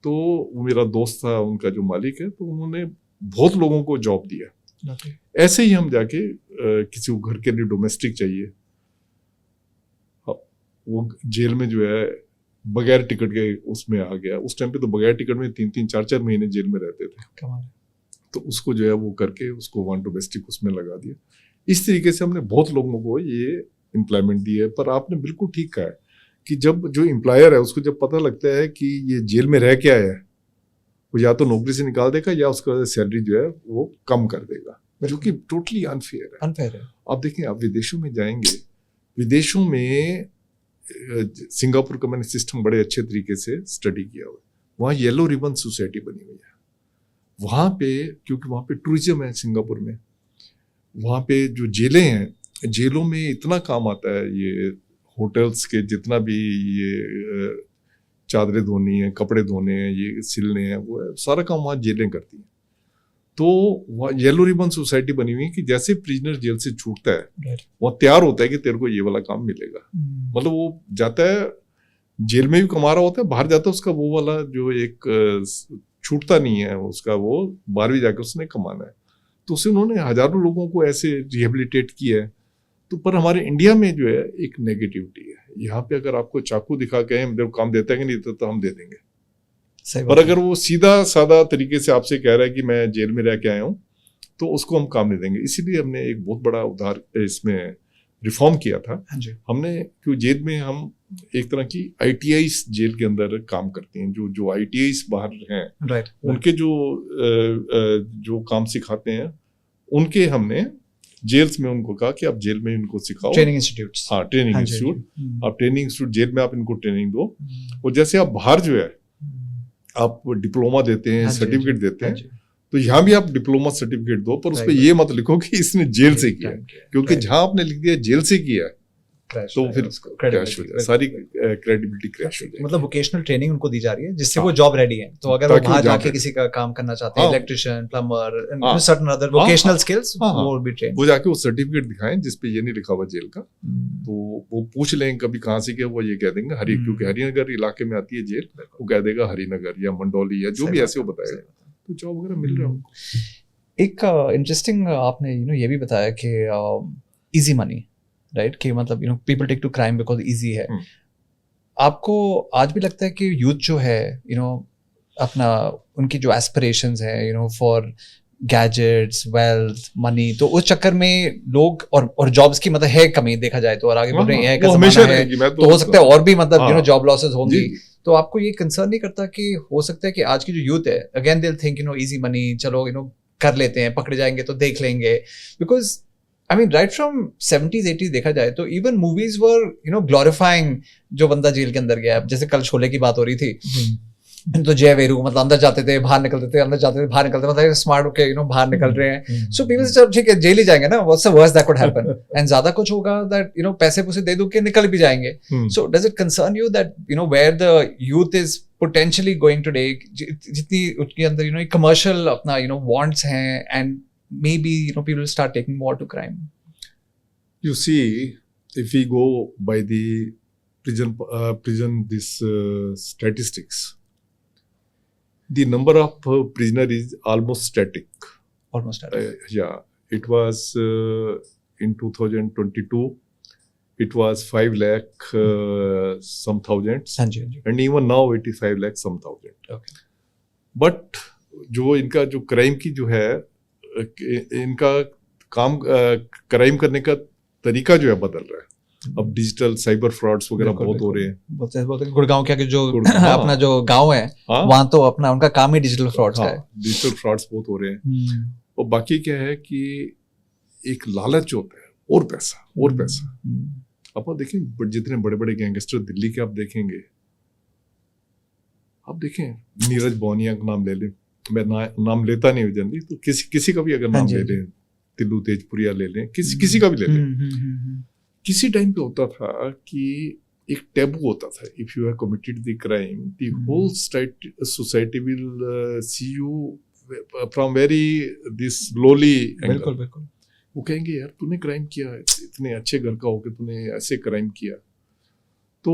Speaker 2: तो वो मेरा दोस्त था, उनका जो मालिक है, तो उन्होंने बहुत लोगों को जॉब दिया। ऐसे ही हम जाके किसी को घर के लिए डोमेस्टिक चाहिए, वो जेल में जो है बगैर टिकट के उसमें आ गया। उस टाइम पे तो बगैर टिकट में 3-3, 4-4 महीने जेल में रहते थे। तो उसको जो है वो करके उसको वन डोमेस्टिक उसमें लगा दिया। इस तरीके से हमने बहुत लोगों को ये एम्प्लॉयमेंट दी है। पर आपने बिल्कुल ठीक कहा है कि जब जो एम्प्लॉयर है उसको जब पता लगता है कि ये जेल में रह के आया है, वो या तो नौकरी से निकाल देगा या उसका सैलरी जो है वो कम कर देगा, जो कि टोटली अनफेयर है। आप देखें, आप विदेशों में जाएंगे, विदेशों में सिंगापुर का मैंने सिस्टम बड़े अच्छे तरीके से स्टडी किया हुआ है। वहाँ येलो रिबन सोसाइटी बनी हुई है। वहाँ पे, क्योंकि वहाँ पे टूरिज्म है सिंगापुर में, वहाँ पे जो जेलें हैं, जेलों में इतना काम आता है, ये होटल्स के जितना भी ये चादरें धोनी है, कपड़े धोने हैं, ये सिलने हैं, वो है, सारा काम वहाँ जेलें करती हैं। तो वहाँ येलो रिबन सोसाइटी बनी हुई है कि जैसे प्रिजनर जेल से छूटता है, वहाँ तैयार होता है कि तेरे को ये वाला काम मिलेगा। मतलब वो जाता है जेल में भी कमा रहा होता है, बाहर जाता है उसका वो वाला जो एक छूटता नहीं है उसका, वो बाहर भी जाकर उसने कमाना है। तो उससे उन्होंने हजारों लोगों को ऐसे रिहेबिलिटेट किया है। तो पर हमारे इंडिया में जो है एक नेगेटिविटी है, यहाँ पे अगर आपको चाकू दिखा के हम जब काम देता है कि नहीं देता तो हम दे देंगे, पर अगर वो सीधा सादा तरीके से आपसे कह रहा है कि मैं जेल में रह के आया हूँ तो उसको हम काम नहीं देंगे। इसीलिए हमने एक बहुत बड़ा उधार इसमें रिफॉर्म किया था। हमने क्यों जेल में हम एक तरह की ITI जेल के अंदर काम करते हैं, जो ITI बाहर हैं उनके जो काम सिखाते हैं उनके हमने जेल्स में उनको कहा कि आप जेल में इनको सिखाओ,
Speaker 1: ट्रेनिंग इंस्टीट्यूट।
Speaker 2: हाँ, ट्रेनिंग इंस्टीट्यूट, आप ट्रेनिंग इंस्टीट्यूट जेल में आप इनको ट्रेनिंग दो। और जैसे आप बाहर जो है आप डिप्लोमा देते हैं, सर्टिफिकेट देते हैं, तो यहाँ भी आप डिप्लोमा सर्टिफिकेट दो, पर उस पर ये मत लिखो कि इसने जेल से किया, क्योंकि जहां आपने लिख दिया जेल से किया तो फिर क्रैश हो जाए, सारी क्रेडिबिलिटी क्रैश हो जाए।
Speaker 1: मतलब वोकेशनल ट्रेनिंग उनको दी जा रही है जिससे वो जॉब रेडी है। तो अगर वो वहां जाके किसी का काम करना चाहते हैं, electrician, plumber, certain other vocational skills, वो भी ट्रेन,
Speaker 2: वो जाके वो सर्टिफिकेट दिखाएं जिसपे ये नहीं लिखा हुआ जेल का, तो वो पूछ लें कभी कहाँ से क्या, वो ये कह देंगे क्योंकि हरिनगर इलाके में आती है जेल, वो कह देगा हरिनगर या मंडौली या जो भी ऐसे वो बताएगा, तो जॉब वगैरह मिल रहा है उनको।
Speaker 1: एक इंटरेस्टिंग आपने ये भी बताया कि इजी मनी, राइट, कि मतलब people take to crime because easy है। आपको आज भी लगता है कि यूथ जो है अपना उनकी जो एस्पिरेशंस है फॉर गैजेट्स, वेल्थ, मनी, तो उस चक्कर में लोग और जॉब्स की मतलब है कमी देखा जाए तो, और आगे बढ़ रहे हैं का ज़माना है तो हो सकता है और भी मतलब जॉब लॉसेस होंगी। तो आपको ये कंसर्न नहीं करता कि हो सकता है कि आज की जो यूथ है again they will think easy money, चलो कर लेते हैं, पकड़े जाएंगे तो देख लेंगे, because I mean, right from 70s 80s देखा जाए तो even movies were glorifying जो बंदा जेल के अंदर गया। जैसे कल शोले की बात हो रही थी, तो जय वीरू मतलब अंदर जाते थे बाहर निकलते थे, अंदर जाते थे बाहर निकलते थे, मतलब स्मार्ट होके बाहर निकल रहे हैं। सो पीपल से ठीक है जेल ही जाएंगे ना, what's the worst that could happen, and ज्यादा कुछ होगा दैट पैसे पूसे दे दो के निकल भी जाएंगे। So does it concern you that where the youth is potentially going today, जितनी उसके अंदर कमर्शियल अपना वांट्स हैं, and maybe people will start taking more to crime?
Speaker 2: You see, if we go by the prison statistics, the number of prisoner is almost static.
Speaker 1: Almost static.
Speaker 2: Yeah, it was in 2022 it was 5 lakh some thousands, and even now it is 5 lakh some thousand.
Speaker 1: Okay.
Speaker 2: But जो इनका जो crime की जो है इनका काम crime करने का तरीका जो है बदल रहा है। अब डिजिटल साइबर फ्रॉड्स वगैरह बहुत हो रहे हैं।
Speaker 1: बहुत गुड़गांव के जो अपना जो गांव है वहां तो अपना उनका काम ही डिजिटल फ्रॉड्स का है।
Speaker 2: डिजिटल फ्रॉड्स बहुत हो रहे हैं। और बाकी क्या है कि एक लालच होता है और पैसा और पैसा। आप देखें जितने बड़े बड़े गैंगस्टर दिल्ली के आप देखेंगे, आप देखें नीरज बोनिया का नाम ले लें, मैं नाम लेता नहीं हूँ जनरली, तो किसी का भी अगर नाम ले लें, तिल्लू तेजपुरिया ले लें, किसी का भी ले लें, किसी टाइम पे होता था कि एक टैबू होता था, if you have committed the crime the whole society will see you from very this lowly angle.
Speaker 1: बिल्कुल
Speaker 2: वो कहेंगे यार तूने क्राइम किया, इतने अच्छे घर का होकर तूने ऐसे क्राइम किया। तो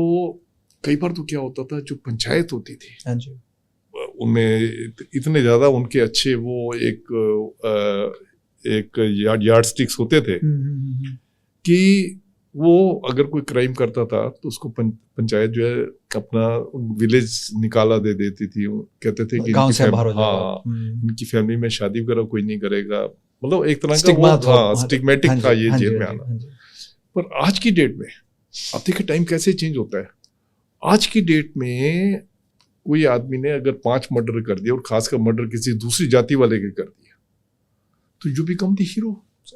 Speaker 2: कई बार तो क्या होता था, जो पंचायत होती थी उनमें इतने ज्यादा उनके अच्छे वो एक यार्ड स्टिक्स होते थे कि वो अगर कोई क्राइम करता था तो उसको पंचायत जो है अपना विलेज निकाला दे देती थी। कहते थे कि इनकी फैमिली में शादी वगैरह कोई नहीं करेगा, मतलब एक तरह का स्टिग्मेटिक था ये जेल में आना। पर आज की डेट में अब देखिए टाइम कैसे चेंज होता है। आज की डेट में कोई आदमी ने अगर 5 मर्डर कर दिया और खासकर murder किसी दूसरी जाति वाले के कर दिया तो you become the hero,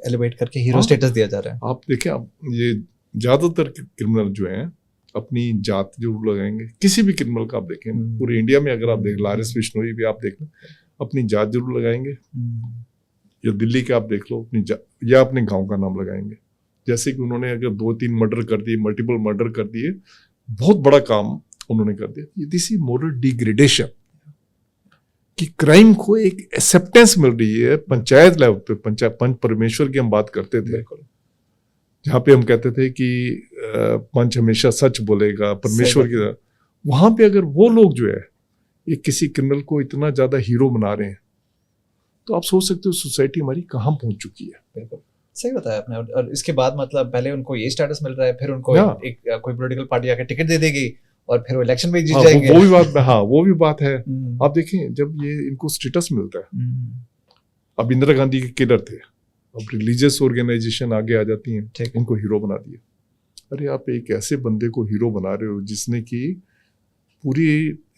Speaker 1: elevate करके हीरो स्टेटस दिया जा रहा है।
Speaker 2: आप देखें, आप ये ज्यादातर क्रिमिनल जो हैं अपनी जात जरूर लगाएंगे। किसी भी क्रिमिनल का आप देखें पूरे इंडिया में, अगर आप देख लारेंस बिश्नोई भी आप देख लें, अपनी जात जरूर लगाएंगे। या दिल्ली के आप देख लो अपनी या अपने गाँव का नाम लगाएंगे। जैसे कि उन्होंने अगर 2-3 मर्डर कर दिए, मल्टीपल मर्डर कर दिए, बहुत बड़ा काम उन्होंने कर दिया। दिस इज मोरल डिग्रेडेशन, कि क्राइम को एक एक्सेप्टेंस मिल रही है पंचायत लेवल पे। पंच परमेश्वर की हम बात करते थे, जहाँ पे हम कहते थे कि पंच हमेशा सच बोलेगा परमेश्वर की तरह। वहां पे अगर वो लोग जो है ये किसी क्रिमिनल को इतना ज्यादा हीरो बना रहे हैं, तो आप सोच सकते हो सोसाइटी हमारी कहाँ पहुंच चुकी है।
Speaker 1: बिल्कुल सही बताया आपने। और इसके बाद मतलब पहले उनको ये स्टेटस मिल रहा है, फिर उनको
Speaker 2: हाँ।
Speaker 1: एक कोई पॉलिटिकल पार्टी आके टिकट दे देगी और फिर वो इलेक्शन में जीत
Speaker 2: हाँ,
Speaker 1: जाएंगे।
Speaker 2: वो भी बात, हाँ वो भी बात है। आप देखें जब ये इनको स्टेटस मिलता है, अब इंदिरा गांधी के किलर थे, अब रिलीजियस ऑर्गेनाइजेशन आगे आ जाती हैं,
Speaker 1: ठीक।
Speaker 2: उनको हीरो बना दिया। अरे आप एक ऐसे बंदे को हीरो बना रहे हो जिसने कि पूरी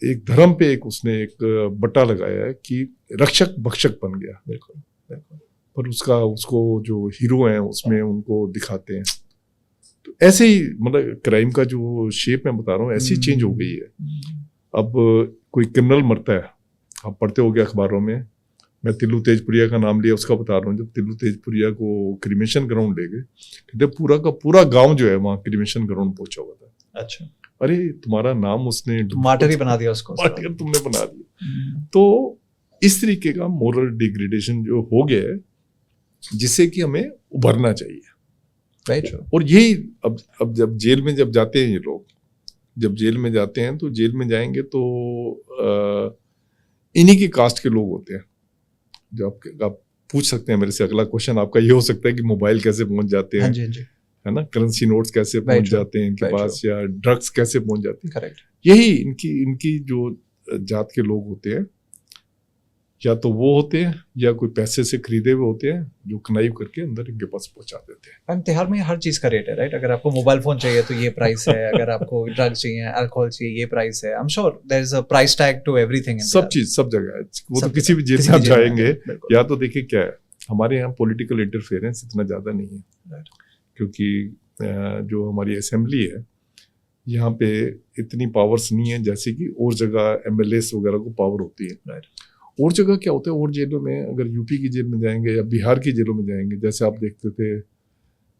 Speaker 2: एक धर्म पे एक उसने एक बट्टा लगाया है कि रक्षक भक्षक बन गया।
Speaker 1: बिल्कुल बिल्कुल।
Speaker 2: पर उसको जो हीरो हैं उसमें उनको दिखाते हैं। तो ऐसे ही मतलब क्राइम का जो शेप मैं बता रहा हूँ ऐसी चेंज हो गई है। अब कोई क्रिमिनल मरता है, आप पढ़ते होगे अखबारों में, मैं तिल्लू तेजपुरिया का नाम लिया उसका बता रहा हूँ। जब तिल्लू तेजपुरिया को क्रिमेशन ग्राउंड ले गए, कहते पूरा का पूरा गांव जो है वहाँ क्रिमेशन ग्राउंड पहुंचा हुआ था।
Speaker 1: अच्छा,
Speaker 2: अरे तुम्हारा नाम उसने
Speaker 1: मार्टर ही बना दिया उसको,
Speaker 2: मार्टर तुमने बना दिया। तो इस तरीके का मोरल डिग्रेडेशन जो हो गया है, जिससे कि हमें उभरना चाहिए।
Speaker 1: राइट।
Speaker 2: और यही अब जब जेल में जब जाते हैं ये लोग, जब जेल में जाते हैं तो जेल में जाएंगे तो इन्हीं की कास्ट के लोग होते हैं। जो आप पूछ सकते हैं मेरे से, अगला क्वेश्चन आपका ये हो सकता है कि मोबाइल कैसे पहुंच जाते हैं,
Speaker 1: हाँ जी, हाँ जी,
Speaker 2: है ना, करेंसी नोट्स कैसे पहुंच जाते हैं इनके पास, या ड्रग्स कैसे पहुंच जाते हैं।
Speaker 1: करेक्ट।
Speaker 2: यही इनकी जो जात के लोग होते हैं, या तो वो होते हैं या कोई पैसे से खरीदे हुए होते हैं जो कनाइव करके अंदर इनके पास पहुंचा देते हैं।
Speaker 1: तिहाड़ में हर चीज का रेट है, राइट? अगर आपको मोबाइल फोन चाहिए तो ये प्राइस है, अगर आपको ड्रग्स चाहिए, अल्कोहल चाहिए, ये प्राइस है। I am sure there is a price tag to everything.
Speaker 2: सब चीज सब जगह है। वो तो किसी भी जेल में आप जाएंगे, या तो देखिए क्या है, हमारे यहाँ पॉलिटिकल इंटरफेरेंस इतना ज्यादा नहीं है, क्योंकि जो हमारी असेंबली है यहाँ पे इतनी पावर्स नहीं है जैसे कि और जगह एमएलएस वगैरह को पावर होती है। और जगह क्या होता है, और जेलों में अगर यूपी की जेल में जाएंगे या बिहार की जेलों में जाएंगे, जैसे आप देखते थे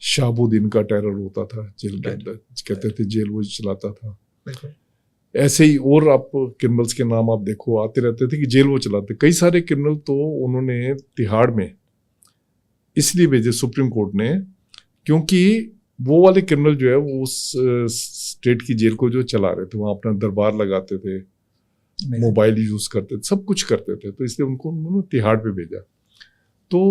Speaker 2: शाहबुद्दीन का टेरर होता था जेल के अंदर, कहते थे जेल वो चलाता था। ऐसे ही और आप क्रिमिनल्स के नाम आप देखो आते रहते थे कि जेल वो चलाते। कई सारे क्रिमिनल तो उन्होंने तिहाड़ में इसलिए भेजे सुप्रीम कोर्ट ने, क्योंकि वो वाले क्रिमिनल जो है वो उस स्टेट की जेल को जो चला रहे थे, वहाँ अपना दरबार लगाते थे, मोबाइल यूज करते थे, सब कुछ करते थे, तो इसलिए उन्होंने तिहाड़ पे भेजा। तो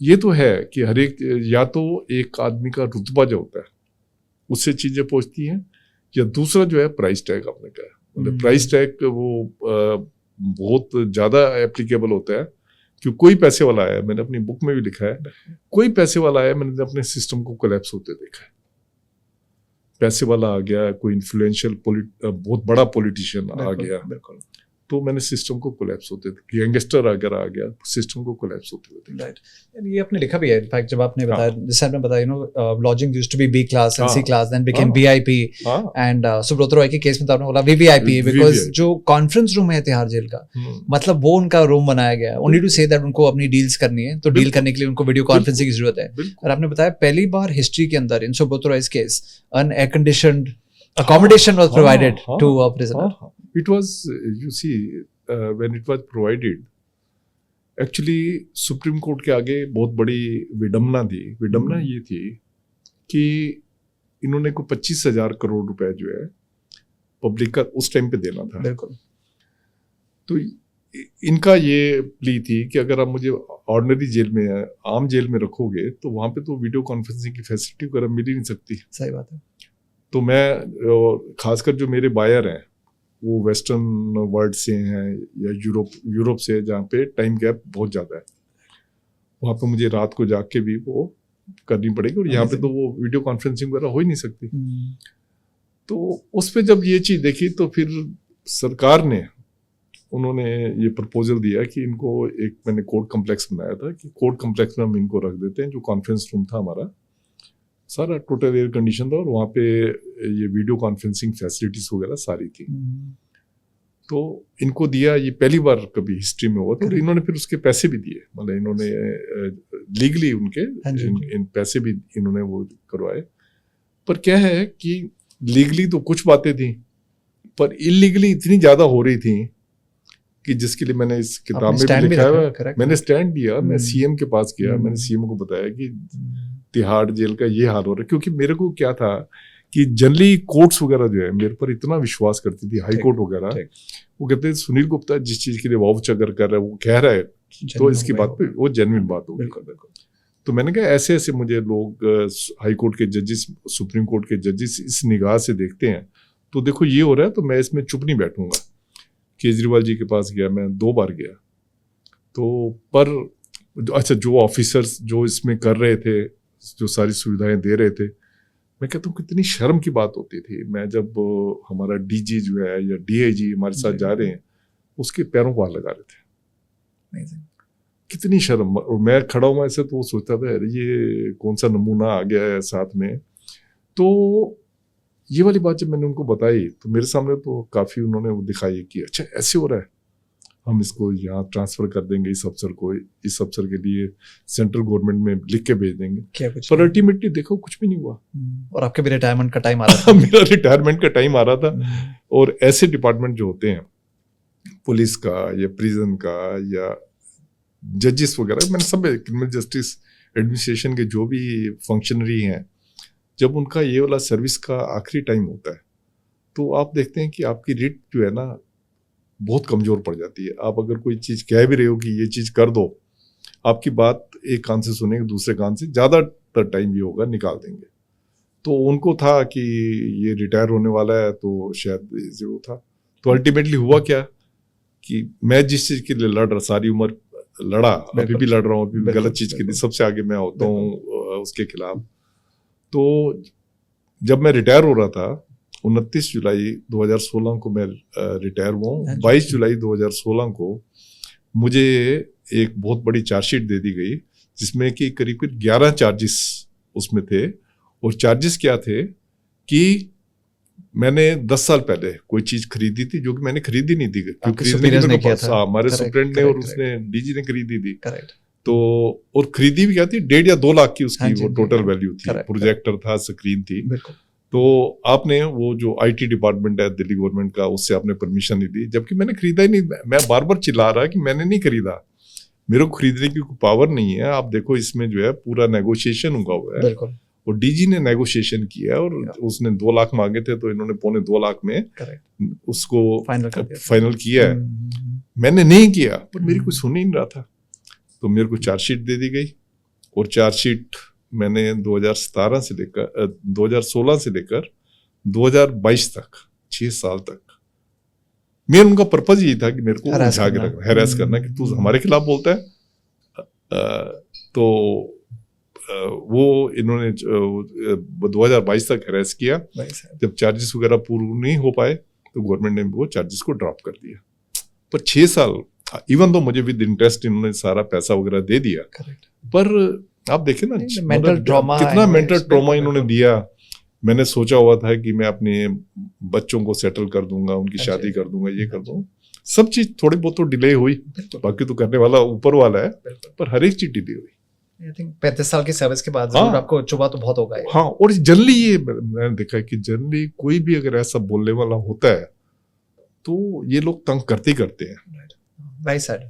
Speaker 2: ये तो है कि हर एक, या तो एक आदमी का रुतबा जो होता है उससे चीजें पहुंचती हैं, या दूसरा जो है प्राइस टैग आपने कहा, मतलब प्राइस टैग वो बहुत ज्यादा एप्लीकेबल होता है। कि कोई पैसे वाला आया, मैंने अपनी बुक में भी लिखा है, कोई पैसे वाला आया, मैंने अपने सिस्टम को कोलैप्स होते देखा है। पैसे वाला आ गया, कोई इन्फ्लुएंशियल बहुत बड़ा पॉलिटिशियन आ गया, तो मैंने सिस्टम को कोलैप्स होते थे। गैंगस्टर अगर आ गया, सिस्टम को कोलैप्स होते हुए।
Speaker 1: राइट। ये आपने लिखा भी है इनफैक्ट, जब आपने बताया जैसे आपने बताया, you know lodging used to be B class and C class, then became VIP, and Subrata Roy के केस में तो आपने बोला वीवीआईपी, बिकॉज जो कॉन्फ्रेंस रूम है तिहाड़ जेल का, मतलब वो उनका रूम बनाया गया है ओनली टू से दैट उनको अपनी डील्स करनी है, तो डील करने के लिए उनको वीडियो कॉन्फ्रेंसिंग की जरूरत है। और आपने बताया पहली बार हिस्ट्री के अंदर in Subrata Roy's case an air conditioned accommodation was provided to a prisoner.
Speaker 2: It was, you see, when it was provided, actually supreme court के आगे बहुत बड़ी विडम्बना थी। विडम्बना ये थी कि इन्होंने को 25,000 करोड़ रुपए जो है पब्लिक का उस टाइम पे देना था।
Speaker 1: बिल्कुल।
Speaker 2: तो इनका ये प्ली थी कि अगर आप मुझे ऑर्डिनरी जेल में, आम जेल में रखोगे तो वहां पे तो वीडियो कॉन्फ्रेंसिंग की फैसिलिटी वगैरह मिल ही नहीं सकती।
Speaker 1: सही बात है।
Speaker 2: तो मैं खासकर जो मेरे बायर हैं वो वेस्टर्न वर्ल्ड से हैं या यूरोप से, जहाँ पे टाइम गैप बहुत ज़्यादा है, वहाँ पे मुझे रात को जाग के भी वो करनी पड़ेगी, और यहाँ पे तो वो वीडियो कॉन्फ्रेंसिंग वगैरह हो ही नहीं सकती। तो उस पर जब ये चीज़ देखी तो फिर सरकार ने, उन्होंने ये प्रपोजल दिया कि इनको एक, मैंने कोर्ट कम्प्लेक्स बनाया था कि कोर्ट कम्प्लेक्स में हम इनको रख देते हैं। जो कॉन्फ्रेंस रूम था हमारा सारा टोटल एयर कंडीशन था, और वहाँ पे ये वीडियो कॉन्फ्रेंसिंग फैसिलिटीज वगैरह सारी थी। तो इनको दिया, ये पहली बार कभी हिस्ट्री में हुआ था, और इन्होंने फिर उसके पैसे भी दिए, मतलब इन्होंने लीगली उनके इन पैसे भी इन्होंने वो करवाए। पर क्या है कि लीगली तो कुछ बातें थी, पर इलीगली इतनी ज्यादा हो रही थी कि जिसके लिए मैंने इस किताब में भी लिखा है। मैंने स्टैंड दिया, मैं सीएम के पास गया, मैंने सीएम को बताया कि तिहाड़ जेल का ये हाल हो रहा है। क्योंकि मेरे को क्या था कि जनरली कोर्ट्स वगैरह जो है मेरे पर इतना विश्वास करती थी, हाई कोर्ट वगैरह, वो कहते हैं सुनील गुप्ता जिस चीज के लिए वाउच अगर कर रहा है वो कह रहा है तो इसकी बात पे वो जेन्युइन बात होगी।
Speaker 1: बिल्कुल बिल्कुल।
Speaker 2: तो मैंने कहा ऐसे ऐसे मुझे लोग हाई कोर्ट के जजेस, सुप्रीम कोर्ट के जजेस इस निगाह से देखते हैं, तो देखो ये हो रहा है तो मैं इसमें चुप नहीं बैठूंगा। केजरीवाल जी के पास गया, मैं 2 बार गया, तो पर अच्छा जो ऑफिसर्स जो इसमें कर रहे थे, जो सारी सुविधाएं दे रहे थे, मैं कहता हूँ कितनी शर्म की बात होती थी। मैं जब हमारा डीजी जो है या डीआईजी हमारे साथ जा रहे हैं, उसके पैरों को हाथ लगा रहे थे। कितनी शर्म। और मैं खड़ा हुआ ऐसे तो वो सोचता था अरे ये कौन सा नमूना आ गया है साथ में। तो ये वाली बात जब मैंने उनको बताई तो मेरे सामने तो काफी उन्होंने वो दिखाई कि अच्छा ऐसे हो रहा है, हम इसको यहाँ ट्रांसफर कर देंगे इस अफसर को, इस अफसर के लिए सेंट्रल गवर्नमेंट में लिख के भेज देंगे। पर अल्टीमेटली देखो कुछ भी नहीं हुआ।
Speaker 1: और आपके भी रिटायरमेंट का टाइम आ रहा था।
Speaker 2: मेरा रिटायरमेंट का टाइम आ रहा था। और ऐसे डिपार्टमेंट जो होते हैं, पुलिस का या प्रिजन का या जजेस वगैरह, मैंने सब क्रिमिनल जस्टिस एडमिनिस्ट्रेशन के जो भी फंक्शनरी हैं, जब उनका ये वाला सर्विस का आखिरी टाइम होता है तो आप देखते हैं कि आपकी रिट जो है ना बहुत कमजोर पड़ जाती है। आप अगर कोई चीज़ कह भी रहे हो कि ये चीज़ कर दो, आपकी बात एक कान से सुनेंगे, दूसरे कान से ज़्यादातर टाइम ये होगा निकाल देंगे। तो उनको था कि ये रिटायर होने वाला है तो शायद ज़रूर था। तो अल्टीमेटली हुआ क्या कि मैं जिस चीज़ के लिए लड़ रहा, सारी उम्र लड़ा, अभी भी लड़ रहा हूँ, अभी भी गलत चीज़ के लिए सबसे आगे मैं होता हूँ उसके खिलाफ। तो जब मैं रिटायर हो रहा था 29 जुलाई 2016 को मैं रिटायर हुआ हूँ। 22 जुलाई 2016 को मुझे एक बहुत बड़ी चार्जशीट दे दी गई जिसमें कि करीब 11 चार्जेस उसमें थे। और चार्जेस क्या थे कि मैंने 10 साल पहले कोई चीज खरीदी थी जो कि मैंने खरीदी नहीं थी, क्योंकि हमारे सुप्रीम ने और उसने डीजी ने खरीदी थी। तो और खरीदी भी क्या थी, 1.5 या 2 लाख की उसकी वो टोटल वैल्यू थी। प्रोजेक्टर था, स्क्रीन थी। तो आपने वो जो आईटी डिपार्टमेंट है दिल्ली गवर्नमेंट का, उससे आपने परमिशन नहीं दी, जबकि मैंने खरीदा ही नहीं। मैं बार बार चिल्ला रहा कि मैंने नहीं खरीदा, मेरे को खरीदने की कोई पावर नहीं है। आप देखो इसमें जो है पूरा नेगोशिएशन हुआ है और डीजी ने नेगोशिएशन किया और उसने 2 लाख मांगे थे तो इन्होंने 2.25 लाख में उसको फाइनल किया है। मैंने नहीं किया, पर मेरी कोई सुन ही नहीं रहा था। तो मेरे को चार्जशीट दे दी गई और चार्जशीट मैंने 2017 से लेकर 2016 से लेकर 2022 तक 6 साल तक मेन उनका पर्पज यही था कि मेरे को उलझा के रखना, हैरेस करना कि तू हमारे खिलाफ बोलता है। तो वो इन्होंने 2022 तक हैरेस किया। जब चार्जेस वगैरह पूरे नहीं हो पाए तो गवर्नमेंट ने वो चार्जेस को ड्रॉप कर दिया। पर 6 साल इवन तो मुझे विद इंटरेस्ट इन्होंने सारा पैसा वगैरह दे दिया, पर आप देखें ना
Speaker 1: मेंटल ट्रॉमा,
Speaker 2: कितना मेंटल ट्रॉमा इन्होंने दिया। मैंने सोचा हुआ था कि मैं अपने बच्चों को सेटल कर दूंगा, उनकी शादी कर दूंगा, ये कर दूंगा, सब चीज थोड़ी बहुत तो डिले हुई, बाकी तो करने वाला ऊपर वाला है, पर हर एक चीज डिले हुई।
Speaker 1: आई थिंक 35 साल की सर्विस के बाद जरूर आपको चुभा तो बहुत होगा।
Speaker 2: हाँ, और जनरली ये मैंने देखा है कि जनरली कोई भी अगर ऐसा बोलने वाला होता है तो ये लोग तंग करते ही करते हैं।
Speaker 1: Very sad.